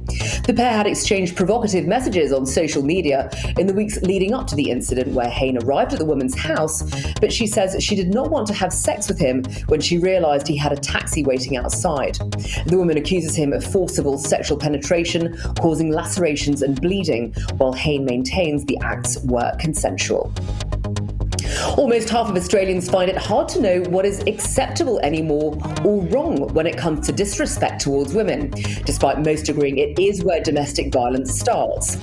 The pair had exchanged provocative messages on social media in the weeks leading up to the incident, where Hayne arrived at the woman's house, but she says she did not want to have sex with him when she realised he had a taxi waiting outside. The woman accuses him of forcible sexual penetration, causing lacerations and bleeding, while Hayne maintains the acts were consensual. Almost half of Australians find it hard to know what is acceptable anymore or wrong when it comes to disrespect towards women, despite most agreeing it is where domestic violence starts.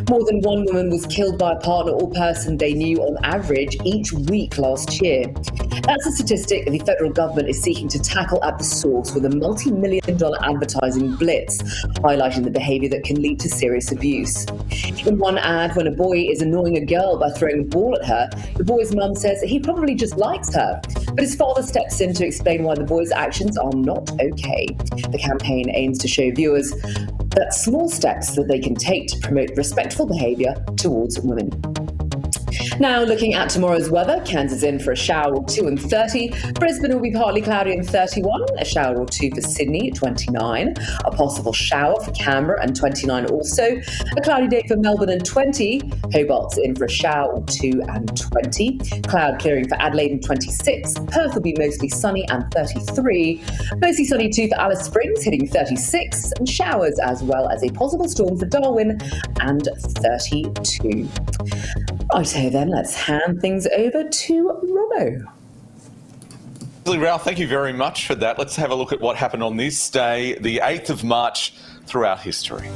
More than one woman was killed by a partner or person they knew on average each week last year. That's a statistic the federal government is seeking to tackle at the source with a multi-million-dollar advertising blitz, highlighting the behaviour that can lead to serious abuse. In one ad, when a boy is annoying a girl by throwing a ball at her, the boy's mum says he probably just likes her, but his father steps in to explain why the boy's actions are not okay. The campaign aims to show viewers that small steps that they can take to promote respectful behaviour towards women. Now, looking at tomorrow's weather, Cairns is in for a shower or 2 and 30. Brisbane will be partly cloudy and 31. A shower or 2 for Sydney, 29. A possible shower for Canberra and 29 also. A cloudy day for Melbourne and 20. Hobart's in for a shower or 2 and 20. Cloud clearing for Adelaide and 26. Perth will be mostly sunny and 33. Mostly sunny too for Alice Springs, hitting 36. And showers as well as a possible storm for Darwin and 32. Righto then, let's hand things over to Robbo. Ralph, thank you very much for that. Let's have a look at what happened on this day, the 8th of March, throughout history.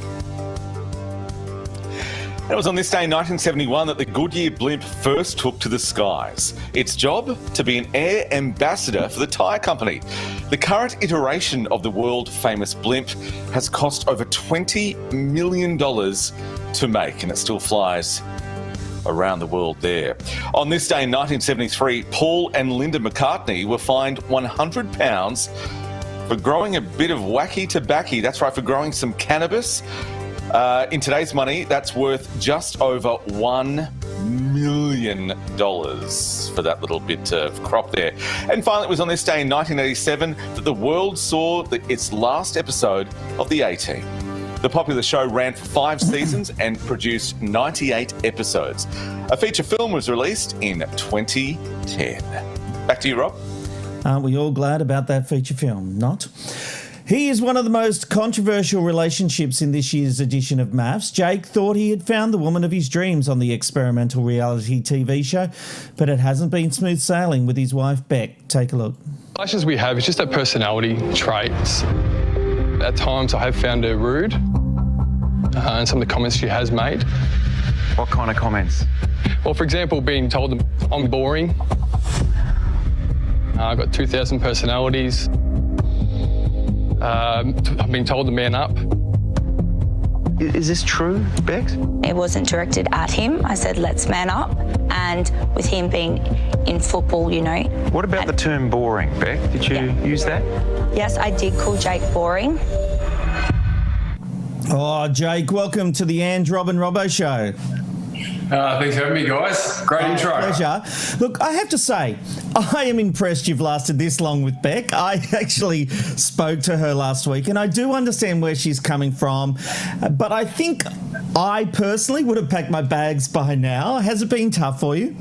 It was on this day in 1971 that the Goodyear blimp first took to the skies. Its job? To be an air ambassador for the tyre company. The current iteration of the world-famous blimp has cost over $20 million to make, and it still flies around the world there. On this day in 1973, Paul and Linda McCartney were fined £100 for growing a bit of wacky tobacco. That's right, for growing some cannabis. In today's money, that's worth just over $1 million for that little bit of crop there. And finally, it was on this day in 1987 that the world saw its last episode of The A-Team. The popular show ran for 5 seasons and produced 98 episodes. A feature film was released in 2010. Back to you, Rob. Aren't we all glad about that feature film? Not? He is one of the most controversial relationships in this year's edition of MAFS. Jake thought he had found the woman of his dreams on the experimental reality TV show, but it hasn't been smooth sailing with his wife, Beck. Take a look. The relations we have is just that personality traits. At times I have found her rude, and some of the comments she has made. What kind of comments? Well, for example, being told I'm boring. I've got 2,000 personalities. I've been told to man up. Is this true, Bex? It wasn't directed at him. I said, let's man up. And with him being in football, you know. What about the term boring, Beck? Did you use that? Yes, I did call Jake boring. Oh, Jake, welcome to the Ange, Rob and Robbo show. Thanks for having me, guys. Great intro. Pleasure. Look, I have to say, I am impressed you've lasted this long with Beck. I actually spoke to her last week, and I do understand where she's coming from, but I think I personally would have packed my bags by now. Has it been tough for you?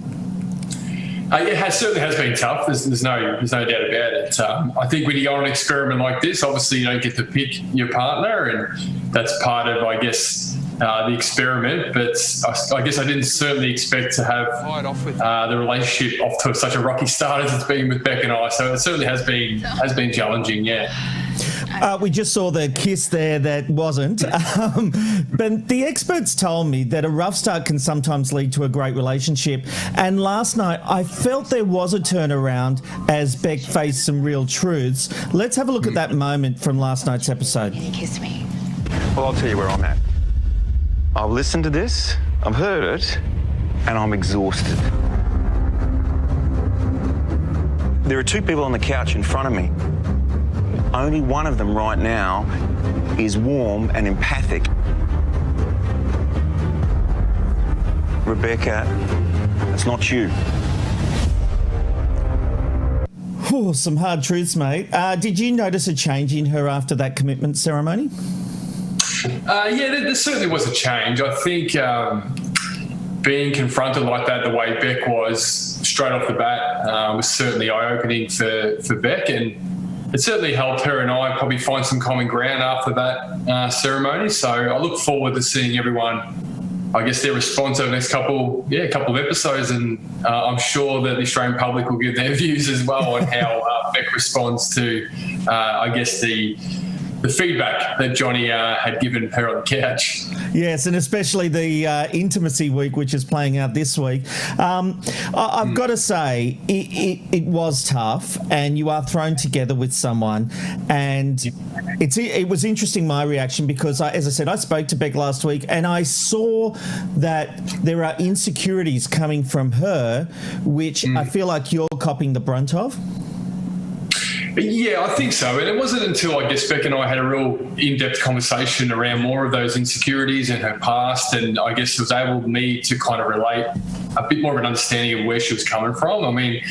It certainly has been tough. There's no doubt about it. I think when you go on an experiment like this, obviously you don't get to pick your partner, and that's part of, I guess, the experiment. But I guess I didn't certainly expect to have the relationship off to such a rocky start as it's been with Beck and I. So it certainly has been challenging. Yeah. We just saw the kiss there that wasn't. But the experts told me that a rough start can sometimes lead to a great relationship. And last night, I felt there was a turnaround as Beck faced some real truths. Let's have a look at that moment from last night's episode. Kiss me. Well, I'll tell you where I'm at. I've listened to this, I've heard it, and I'm exhausted. There are two people on the couch in front of me. Only one of them right now is warm and empathic. Rebecca, it's not you. Oh, some hard truths, mate. Did you notice a change in her after that commitment ceremony? There certainly was a change. I think being confronted like that, the way Beck was straight off the bat, was certainly eye-opening for Beck, and it certainly helped her and I probably find some common ground after that ceremony. So I look forward to seeing everyone, I guess, their response over the next couple of episodes, and I'm sure that the Australian public will give their views as well on how Beck responds to, I guess, the feedback that Johnny had given her on the couch. Yes, and especially the intimacy week, which is playing out this week. I've got to say, it was tough, and you are thrown together with someone. And it was interesting, my reaction, because, as I said, I spoke to Beck last week, and I saw that there are insecurities coming from her, which I feel like you're copping the brunt of. Yeah, I think so. And it wasn't until, I guess, Beck and I had a real in-depth conversation around more of those insecurities in her past, and I guess it was able me to kind of relate a bit more of an understanding of where she was coming from. I mean,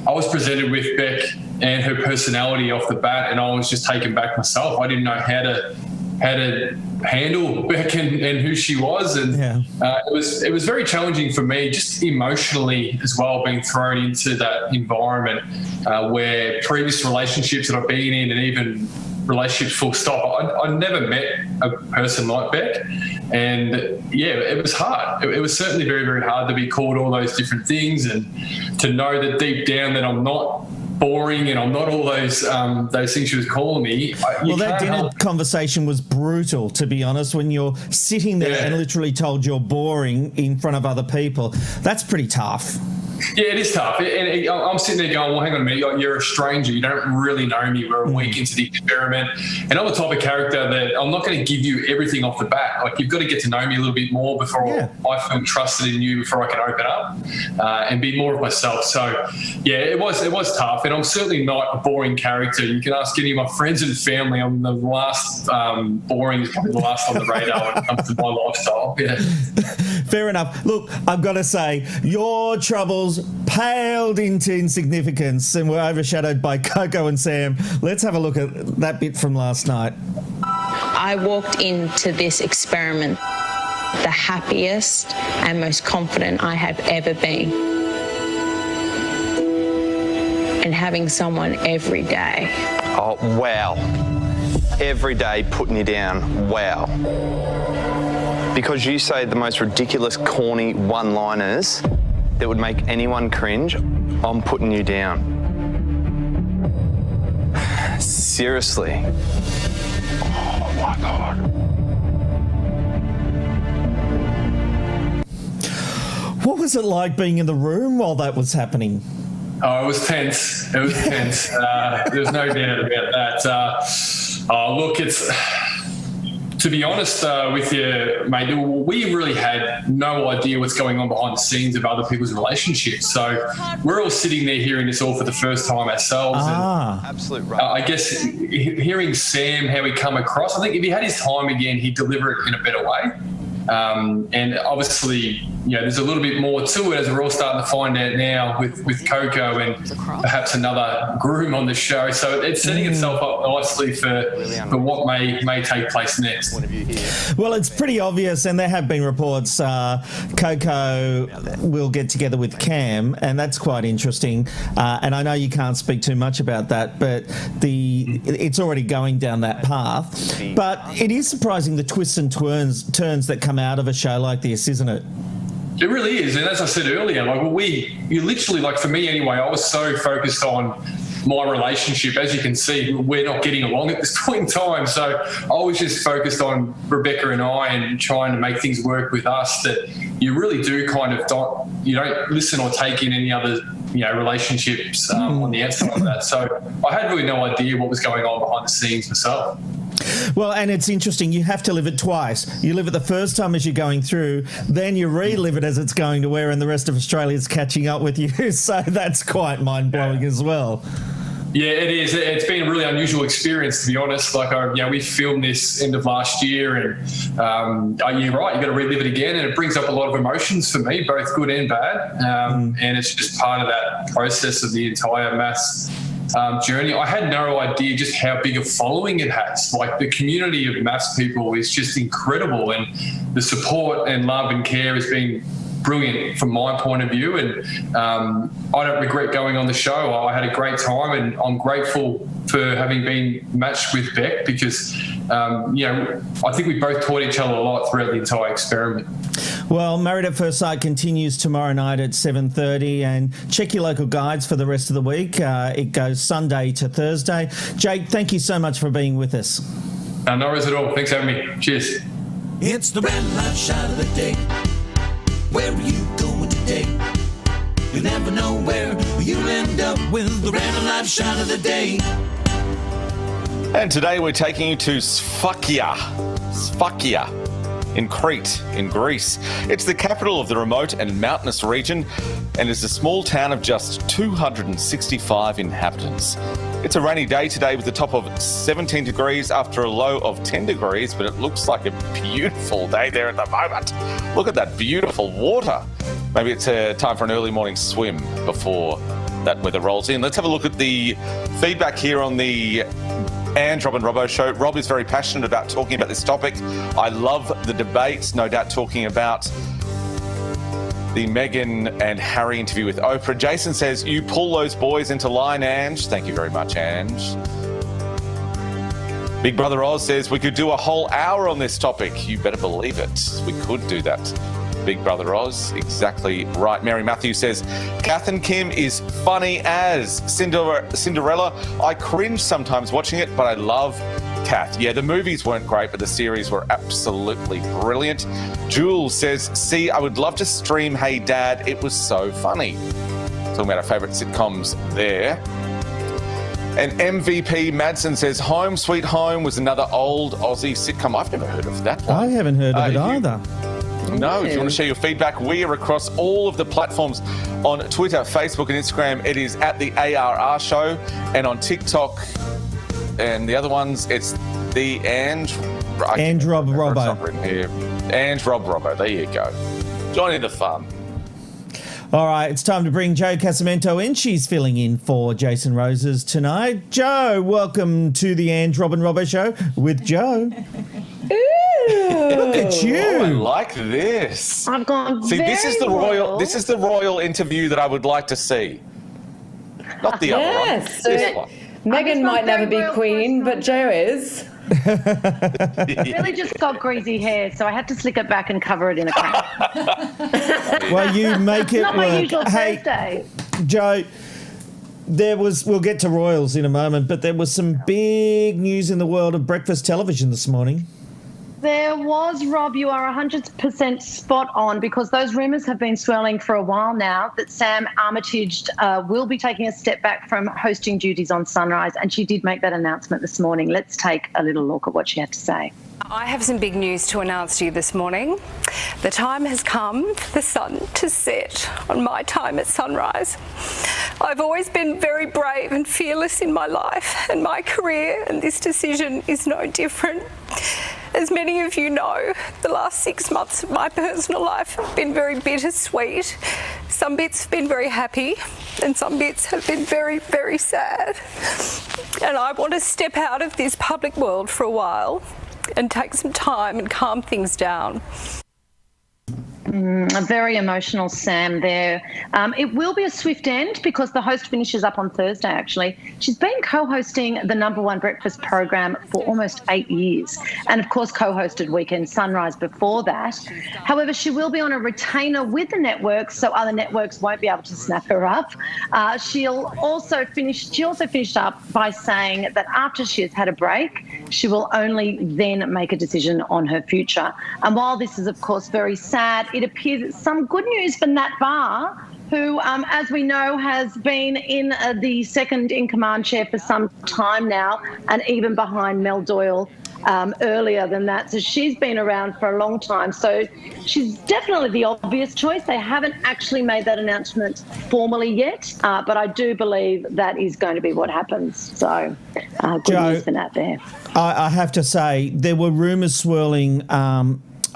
I was presented with Beck and her personality off the bat, and I was just taken back myself. I didn't know how to handle Beck and who she was, and it was very challenging for me, just emotionally as well, being thrown into that environment where previous relationships that I've been in, and even relationships full stop, I never met a person like Beck, and it was hard. It was certainly very, very hard to be called all those different things, and to know that deep down that I'm not boring and I'm not all those things she was calling me. Well, that dinner conversation was brutal, to be honest, when you're sitting there and literally told you're boring in front of other people. That's pretty tough. Yeah, it is tough. And I'm sitting there going, well, hang on a minute, you're a stranger. You don't really know me. We're a week into the experiment. And I'm the type of character that I'm not going to give you everything off the bat. Like, you've got to get to know me a little bit more before I feel trusted in you, before I can open up and be more of myself. So, yeah, it was tough. And I'm certainly not a boring character. You can ask any of my friends and family. I'm the last boring is probably the last on the radar when it comes to my lifestyle. Yeah. Fair enough. Look, I've got to say, your troubles paled into insignificance and were overshadowed by Coco and Sam. Let's have a look at that bit from last night. I walked into this experiment the happiest and most confident I have ever been. And having someone every day. Oh, wow. Every day putting you down. Wow. Because you say the most ridiculous, corny one-liners that would make anyone cringe, I'm putting you down. Seriously. Oh, my God. What was it like being in the room while that was happening? Oh, it was tense. It was tense. There's no doubt about that. Look, it's... To be honest with you, mate, we really had no idea what's going on behind the scenes of other people's relationships. So we're all sitting there hearing this all for the first time ourselves. Absolute right. I guess hearing Sam, how he come across, I think if he had his time again, he'd deliver it in a better way. And obviously, there's a little bit more to it as we're all starting to find out now with Coco and perhaps another groom on the show. So it's setting itself up nicely for what may take place next. Well, it's pretty obvious, and there have been reports Coco will get together with Cam, and that's quite interesting. And I know you can't speak too much about that, but it's already going down that path. But it is surprising the twists and turns that come out of a show like this, isn't it? It really is. And as I said earlier, you literally, for me anyway, I was so focused on my relationship. As you can see, we're not getting along at this point in time. So I was just focused on Rebecca and I and trying to make things work with us, that you really do you don't listen or take in any other relationships on the outside of that. So I had really no idea what was going on behind the scenes myself. Well, and it's interesting, you have to live it twice. You live it the first time as you're going through, then you relive it as it's going to where and the rest of Australia's catching up with you. So that's quite mind-blowing as well. Yeah, it is. It's been a really unusual experience, to be honest. We filmed this end of last year, and you're right, you've got to relive it again, and it brings up a lot of emotions for me, both good and bad. And it's just part of that process of the entire MAFS journey. I had no idea just how big a following it has. The community of MAFS people is just incredible, and the support and love and care has been brilliant from my point of view, and I don't regret going on the show. I had a great time, and I'm grateful for having been matched with Beck, because I think we both taught each other a lot throughout the entire experiment. Well, Married at First Sight continues tomorrow night at 7:30, and check your local guides for the rest of the week. It goes Sunday to Thursday. Jake, thank you so much for being with us. No worries at all. Thanks for having me. Cheers. It's the Random Life Shot of the Day. Where are you going today? You never know where you'll end up with the Random Life Shot of the Day. And today we're taking you to Sfakia in Crete, in Greece. It's the capital of the remote and mountainous region, and is a small town of just 265 inhabitants. It's a rainy day today with a top of 17 degrees after a low of 10 degrees, but it looks like a beautiful day there at the moment. Look at that beautiful water. Maybe it's time for an early morning swim before that weather rolls in. Let's have a look at the feedback here on the Rob and Robbo show. Rob is very passionate about talking about this topic. I love the debates, no doubt talking about the Meghan and Harry interview with Oprah. Jason says, you pull those boys into line, Ange. Thank you very much, Ange. Big Brother Oz says, we could do a whole hour on this topic. You better believe it. We could do that. Big Brother Oz, exactly right. Mary Matthews says, Kath and Kim is funny as Cinderella. I cringe sometimes watching it, but I love Kath. Yeah, the movies weren't great, but the series were absolutely brilliant. Jules says, see, I would love to stream Hey Dad. It was so funny. Talking about our favourite sitcoms there. And MVP Madsen says, Home Sweet Home was another old Aussie sitcom. I've never heard of that one. I haven't heard of it either. No, if you want to share your feedback, we are across all of the platforms on Twitter, Facebook and Instagram. It is at the ARR Show, and on TikTok and the other ones, it's the Rob Robbo. There you go. Join in the fun. All right, it's time to bring Jo Casamento in. She's filling in for Jason Roses tonight. Jo, welcome to the Rob and Robbo Show with Jo. Look at you! Oh, I like this. I've gone. See, this is the royal interview that I would like to see. Not the other one. This one. Meghan might never be queen, but Jo is. Really just got greasy hair, so I had to slick it back and cover it in a crown. Well, you make it Not work. my usual Thursday. Jo, we'll get to royals in a moment, but there was some big news in the world of breakfast television this morning. there was, Rob. You are 100% spot on, because those rumours have been swirling for a while now that Sam Armitage will be taking a step back from hosting duties on Sunrise, and she did make that announcement this morning. Let's take a little look at what she had to say. I have some big news to announce to you this morning. The time has come for the sun to set on my time at Sunrise. I've always been very brave and fearless in my life and my career, and this decision is no different. As many of you know, the last 6 months of my personal life have been very bittersweet. Some bits have been very happy and some bits have been very, very sad. And I want to step out of this public world for a while and take some time and calm things down. A very emotional Sam there. It will be a swift end because the host finishes up on Thursday, actually. She's been co-hosting the #1 breakfast program for almost 8 years, and of course co-hosted Weekend Sunrise before that. However, she will be on a retainer with the network, so other networks won't be able to snap her up. She also finished up by saying that after she has had a break, she will only then make a decision on her future. And while this is, of course, very sad, it appears it's some good news for Nat Barr, who, as we know, has been in the second-in-command chair for some time now, and even behind Mel Doyle earlier than that. So she's been around for a long time. So she's definitely the obvious choice. They haven't actually made that announcement formally yet, but I do believe that is going to be what happens. So good news for Nat there. I have to say, there were rumours swirling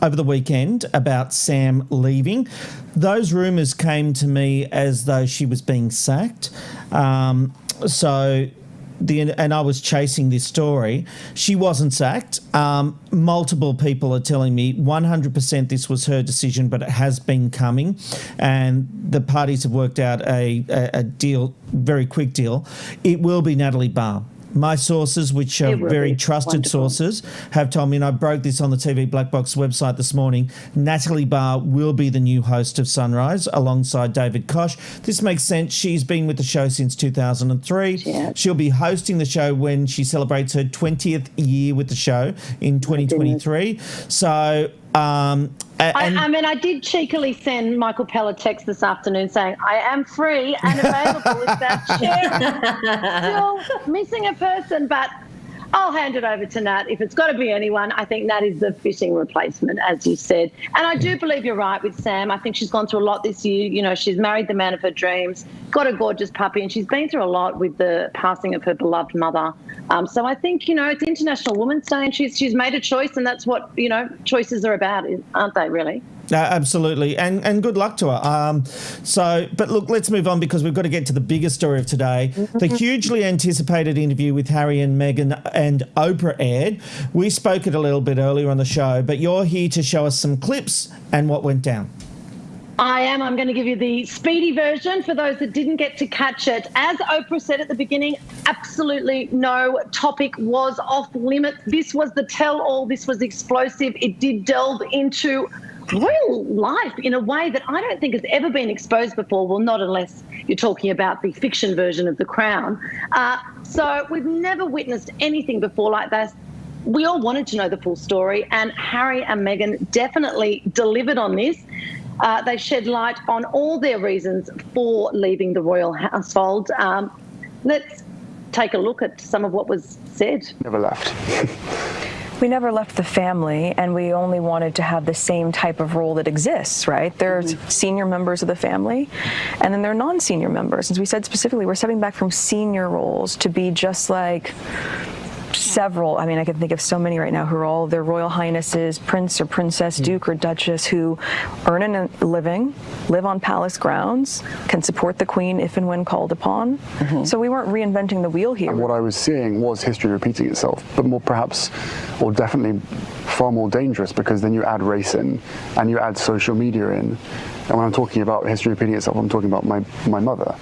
over the weekend about Sam leaving. Those rumours came to me as though she was being sacked. And I was chasing this story. She wasn't sacked. Multiple people are telling me 100% this was her decision, but it has been coming, and the parties have worked out a deal, very quick deal. It will be Natalie Barr. My sources, which are very trusted sources, have told me, and I broke this on the TV Black Box website this morning, Natalie Barr will be the new host of Sunrise alongside David Koch. This makes sense. She's been with the show since 2003. Yeah. She'll be hosting the show when she celebrates her 20th year with the show in 2023. So... I did cheekily send Michael Pell a text this afternoon saying, I am free and available if that chair still missing a person, but I'll hand it over to Nat. If it's got to be anyone, I think Nat is the fitting replacement, as you said. And I do believe you're right with Sam. I think she's gone through a lot this year. You know, she's married the man of her dreams, got a gorgeous puppy, and she's been through a lot with the passing of her beloved mother. So I think, it's International Women's Day, and she's made a choice, and that's what, choices are about, aren't they, really? Absolutely, and good luck to her. But look, let's move on because we've got to get to the biggest story of today. The hugely anticipated interview with Harry and Meghan and Oprah aired. We spoke it a little bit earlier on the show, but you're here to show us some clips and what went down. I am. I'm going to give you the speedy version for those that didn't get to catch it. As Oprah said at the beginning, absolutely no topic was off limits. This was the tell-all. This was explosive. It did delve into real life in a way that I don't think has ever been exposed before. Well, not unless you're talking about the fiction version of The Crown. So we've never witnessed anything before like this. We all wanted to know the full story, and Harry and Meghan definitely delivered on this. They shed light on all their reasons for leaving the royal household. Let's take a look at some of what was said. Never left. We never left the family, and we only wanted to have the same type of role that exists, right? There's senior members of the family, and then there are non-senior members. As we said specifically, we're stepping back from senior roles to be just like several, I can think of so many right now who are all their Royal Highnesses, Prince or Princess, Duke or Duchess, who earn a living, live on palace grounds, can support the Queen if and when called upon. So we weren't reinventing the wheel here. And what I was seeing was history repeating itself, but more perhaps, or definitely far more dangerous, because then you add race in and you add social media in. And when I'm talking about history repeating itself, I'm talking about my mother.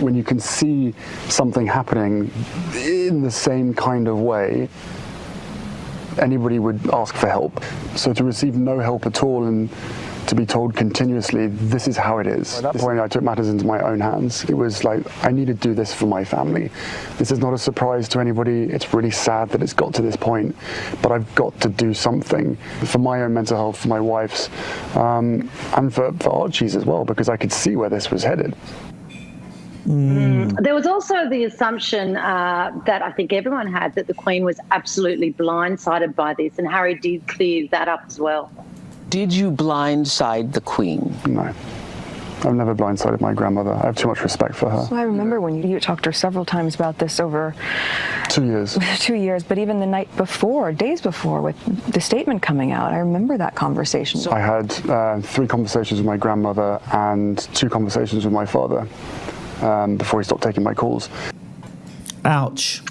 When you can see something happening in the same kind of way, anybody would ask for help. So to receive no help at all and to be told continuously, this is how it is. At that point, I took matters into my own hands. It was like, I need to do this for my family. This is not a surprise to anybody. It's really sad that it's got to this point, but I've got to do something for my own mental health, for my wife's, and for Archie's as well, because I could see where this was headed. There was also the assumption that I think everyone had, that the Queen was absolutely blindsided by this, and Harry did clear that up as well. Did you blindside the Queen? No. I've never blindsided my grandmother. I have too much respect for her. So I remember when you talked to her several times about this over 2 years. 2 years, but even the night before, days before, with the statement coming out, I remember that conversation. I had 3 conversations with my grandmother and 2 conversations with my father before he stopped taking my calls. Ouch.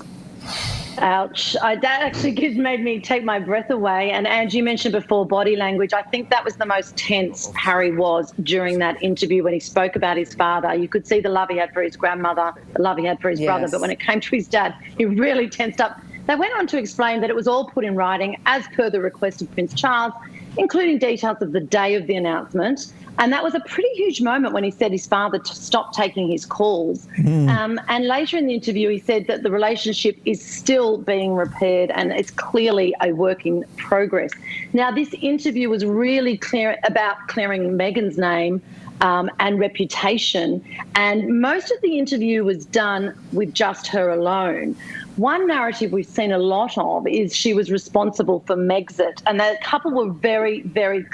Ouch. That actually made me take my breath away. And Angie, you mentioned before body language. I think that was the most tense Harry was during that interview when he spoke about his father. You could see the love he had for his grandmother, the love he had for his brother. But when it came to his dad, he really tensed up. They went on to explain that it was all put in writing as per the request of Prince Charles, including details of the day of the announcement. And that was a pretty huge moment when he said his father stopped taking his calls. And later in the interview, he said that the relationship is still being repaired and it's clearly a work in progress. Now, this interview was really clear about clearing Meghan's name and reputation. And most of the interview was done with just her alone. One narrative we've seen a lot of is she was responsible for Megxit, and the couple were very, very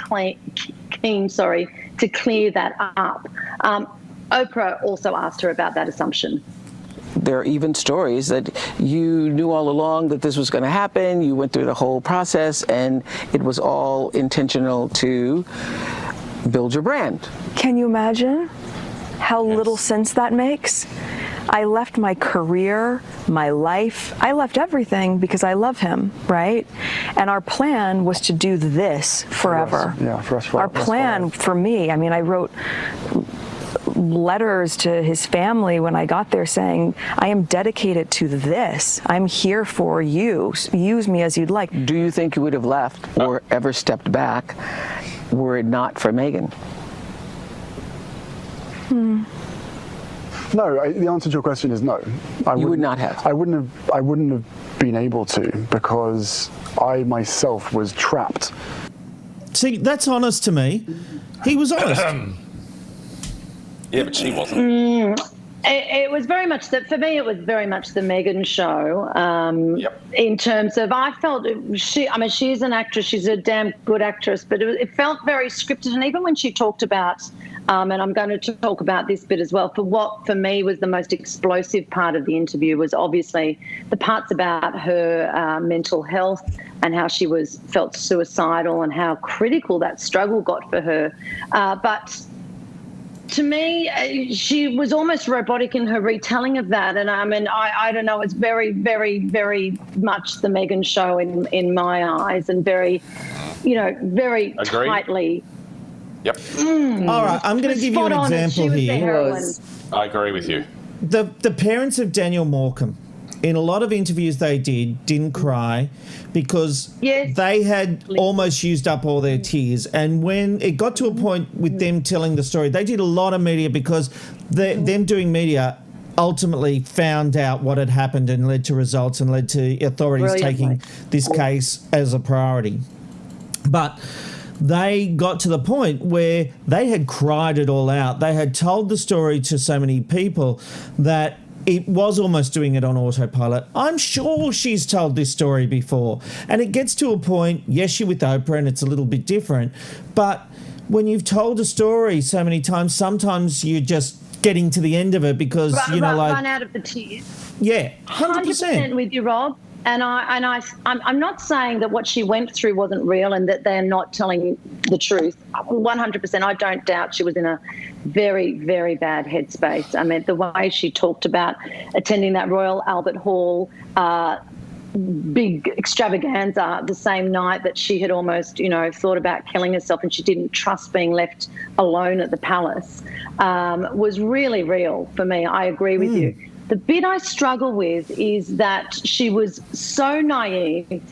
keen to clear that up. Oprah also asked her about that assumption. There are even stories that you knew all along that this was going to happen. You went through the whole process, and it was all intentional to build your brand. Can you imagine how little sense that makes? I left my career, my life, I left everything because I love him, right? And our plan was to do this forever. For us. Our plan for me, I mean, I wrote letters to his family when I got there saying, I am dedicated to this. I'm here for you. Use me as you'd like. Do you think you would have left or ever stepped back were it not for Meghan? No, the answer to your question is no. You would not have. I wouldn't have been able to, because I myself was trapped. See, that's honest to me. He was honest. Yeah, but she wasn't. It was very much that, for me, it was very much the Meghan show. In terms of, I felt she is an actress, she's a damn good actress, but it felt very scripted. And even when she talked about, and I'm going to talk about this bit as well, for me was the most explosive part of the interview was obviously the parts about her mental health and how she felt suicidal and how critical that struggle got for her. But to me, she was almost robotic in her retelling of that. And I mean, I don't know, it's very, very, very much the Meghan show in my eyes, and very, very tightly. Yep. All right, I'm going to give you an example here. I agree with you. The parents of Daniel Morecambe, in a lot of interviews they didn't cry because they had almost used up all their tears. And when it got to a point with them telling the story, they did a lot of media because them doing media ultimately found out what had happened and led to results and led to authorities taking this case as a priority. But they got to the point where they had cried it all out. They had told the story to so many people that it was almost doing it on autopilot. I'm sure she's told this story before. And it gets to a point, yes, you're with Oprah and it's a little bit different, but when you've told a story so many times, sometimes you're just getting to the end of it because, run out of the tears. Yeah, 100% with you, Rob. And I'm not saying that what she went through wasn't real and that they're not telling the truth. 100%. I don't doubt she was in a very, very bad headspace. I mean, the way she talked about attending that Royal Albert Hall big extravaganza the same night that she had almost, thought about killing herself and she didn't trust being left alone at the palace was really real for me. I agree with you. The bit I struggle with is that she was so naive.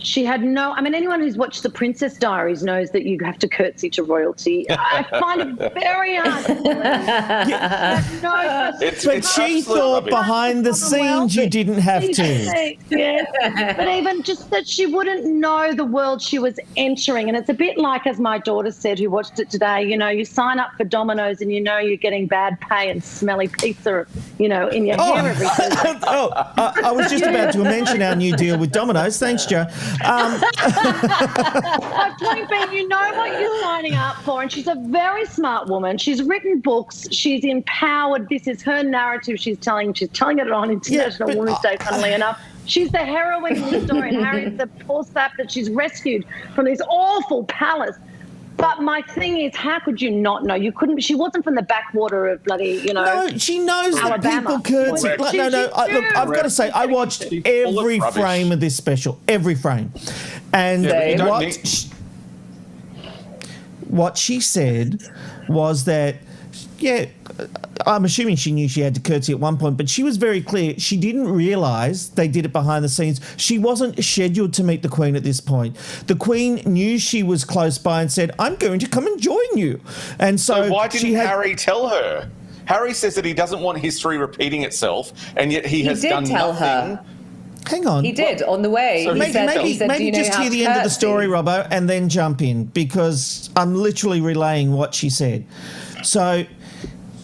She had no, I mean, anyone who's watched The Princess Diaries knows that you have to curtsy to royalty. I find it very hard to believe. But she thought behind the scenes you didn't have to. Yes. But even just that she wouldn't know the world she was entering. And it's a bit like, as my daughter said, who watched it today, you know, you sign up for Domino's and you know you're getting bad pay and smelly pizza, you know, in your hair every Thursday. I was just about to mention our new deal with Domino's. Thanks, Joe. My point being, you know what you're signing up for, and she's a very smart woman. She's written books. She's empowered. This is her narrative. She's telling it on International Women's Day. Funnily enough, she's the heroine in the story, and Harry's the poor sap that she's rescued from this awful palace. But my thing is, how could you not know? You couldn't. She wasn't from the backwater of bloody, you know. No, she knows Alabama. that people curtsy. Like, no. Look, I've got to say, I watched every frame of this special, every frame, and what she said was that, yeah, I'm assuming she knew she had to curtsy at one point, but she was very clear. She didn't realise they did it behind the scenes. She wasn't scheduled to meet the Queen at this point. The Queen knew she was close by and said, I'm going to come and join you. And so why didn't Harry tell her? Harry says that he doesn't want history repeating itself, and yet he has done tell nothing. Her. Hang on. He did on the way. So maybe "Do you know just how hear to the end of the curtsy?" story, Robbo, and then jump in, because I'm literally relaying what she said. So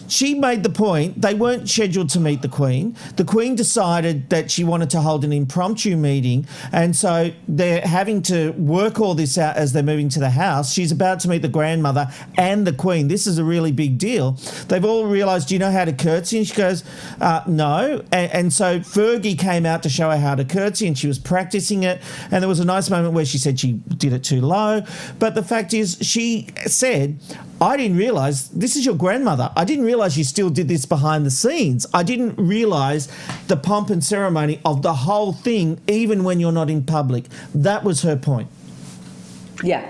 she made the point they weren't scheduled to meet the Queen. The Queen decided that she wanted to hold an impromptu meeting, and so they're having to work all this out as they're moving to the house. She's about to meet the grandmother and the Queen. This is a really big deal. They've all realised, do you know how to curtsy? And she goes, no. And so Fergie came out to show her how to curtsy, and she was practising it. And there was a nice moment where she said she did it too low. But the fact is, she said, I didn't realise, this is your grandmother. I didn't realise you still did this behind the scenes. I didn't realise the pomp and ceremony of the whole thing, even when you're not in public. That was her point. Yeah,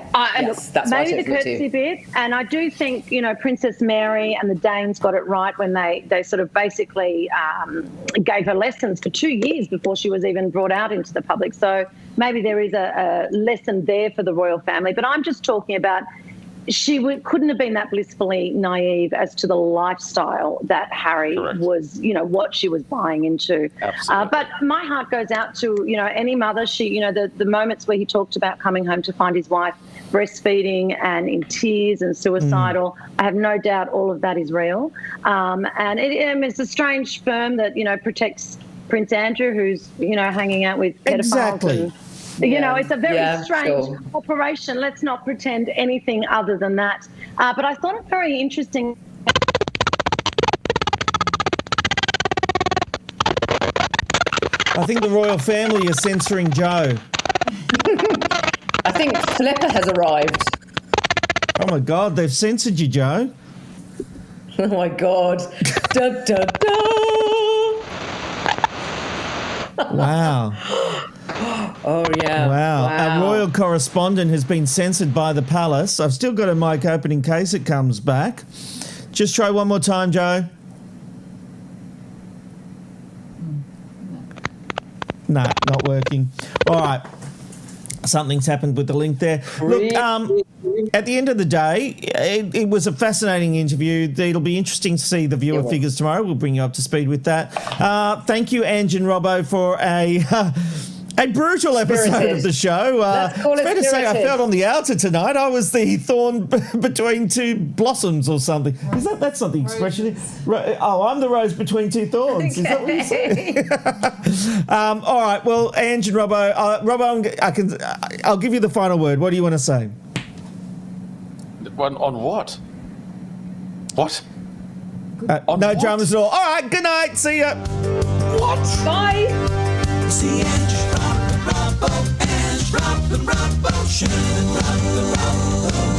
yes, that's maybe what the curtsy bit, and I do think, you know, Princess Mary and the Danes got it right when they sort of basically gave her lessons for 2 years before she was even brought out into the public. So maybe there is a lesson there for the royal family. But I'm just talking about, she couldn't have been that blissfully naive as to the lifestyle that Harry was, you know, what she was buying into. But my heart goes out to, you know, any mother. You know, the moments where he talked about coming home to find his wife breastfeeding and in tears and suicidal. I have no doubt all of that is real. And it's a strange firm that, you know, protects Prince Andrew, who's, you know, hanging out with pedophiles. Exactly. You know, it's a very strange operation. Let's not pretend anything other than that. But I thought it very interesting. I think the royal family is censoring Joe. I think Flipper has arrived. Oh, my God, they've censored you, Joe. Oh, my God. Da, da, da. Wow. Oh, yeah. Wow. Our royal correspondent has been censored by the palace. I've still got a mic open in case it comes back. Just try one more time, Joe. No, not working. All right. Something's happened with the link there. Look, at the end of the day, it was a fascinating interview. It'll be interesting to see the viewer figures tomorrow. We'll bring you up to speed with that. Thank you, Ange and Robbo, for a brutal episode of the show. Fair to say, I felt on the outer tonight. I was the thorn between two blossoms or something. That's not the expression? Oh, I'm the rose between two thorns. Is that what you say? All right. Well, Ange and Robbo, I'll give you the final word. What do you want to say? On what? What? No dramas at all. All right. Good night. See ya. What? Bye. See Ange, Robbo, Ange, Robbo, Shannon, Robbo.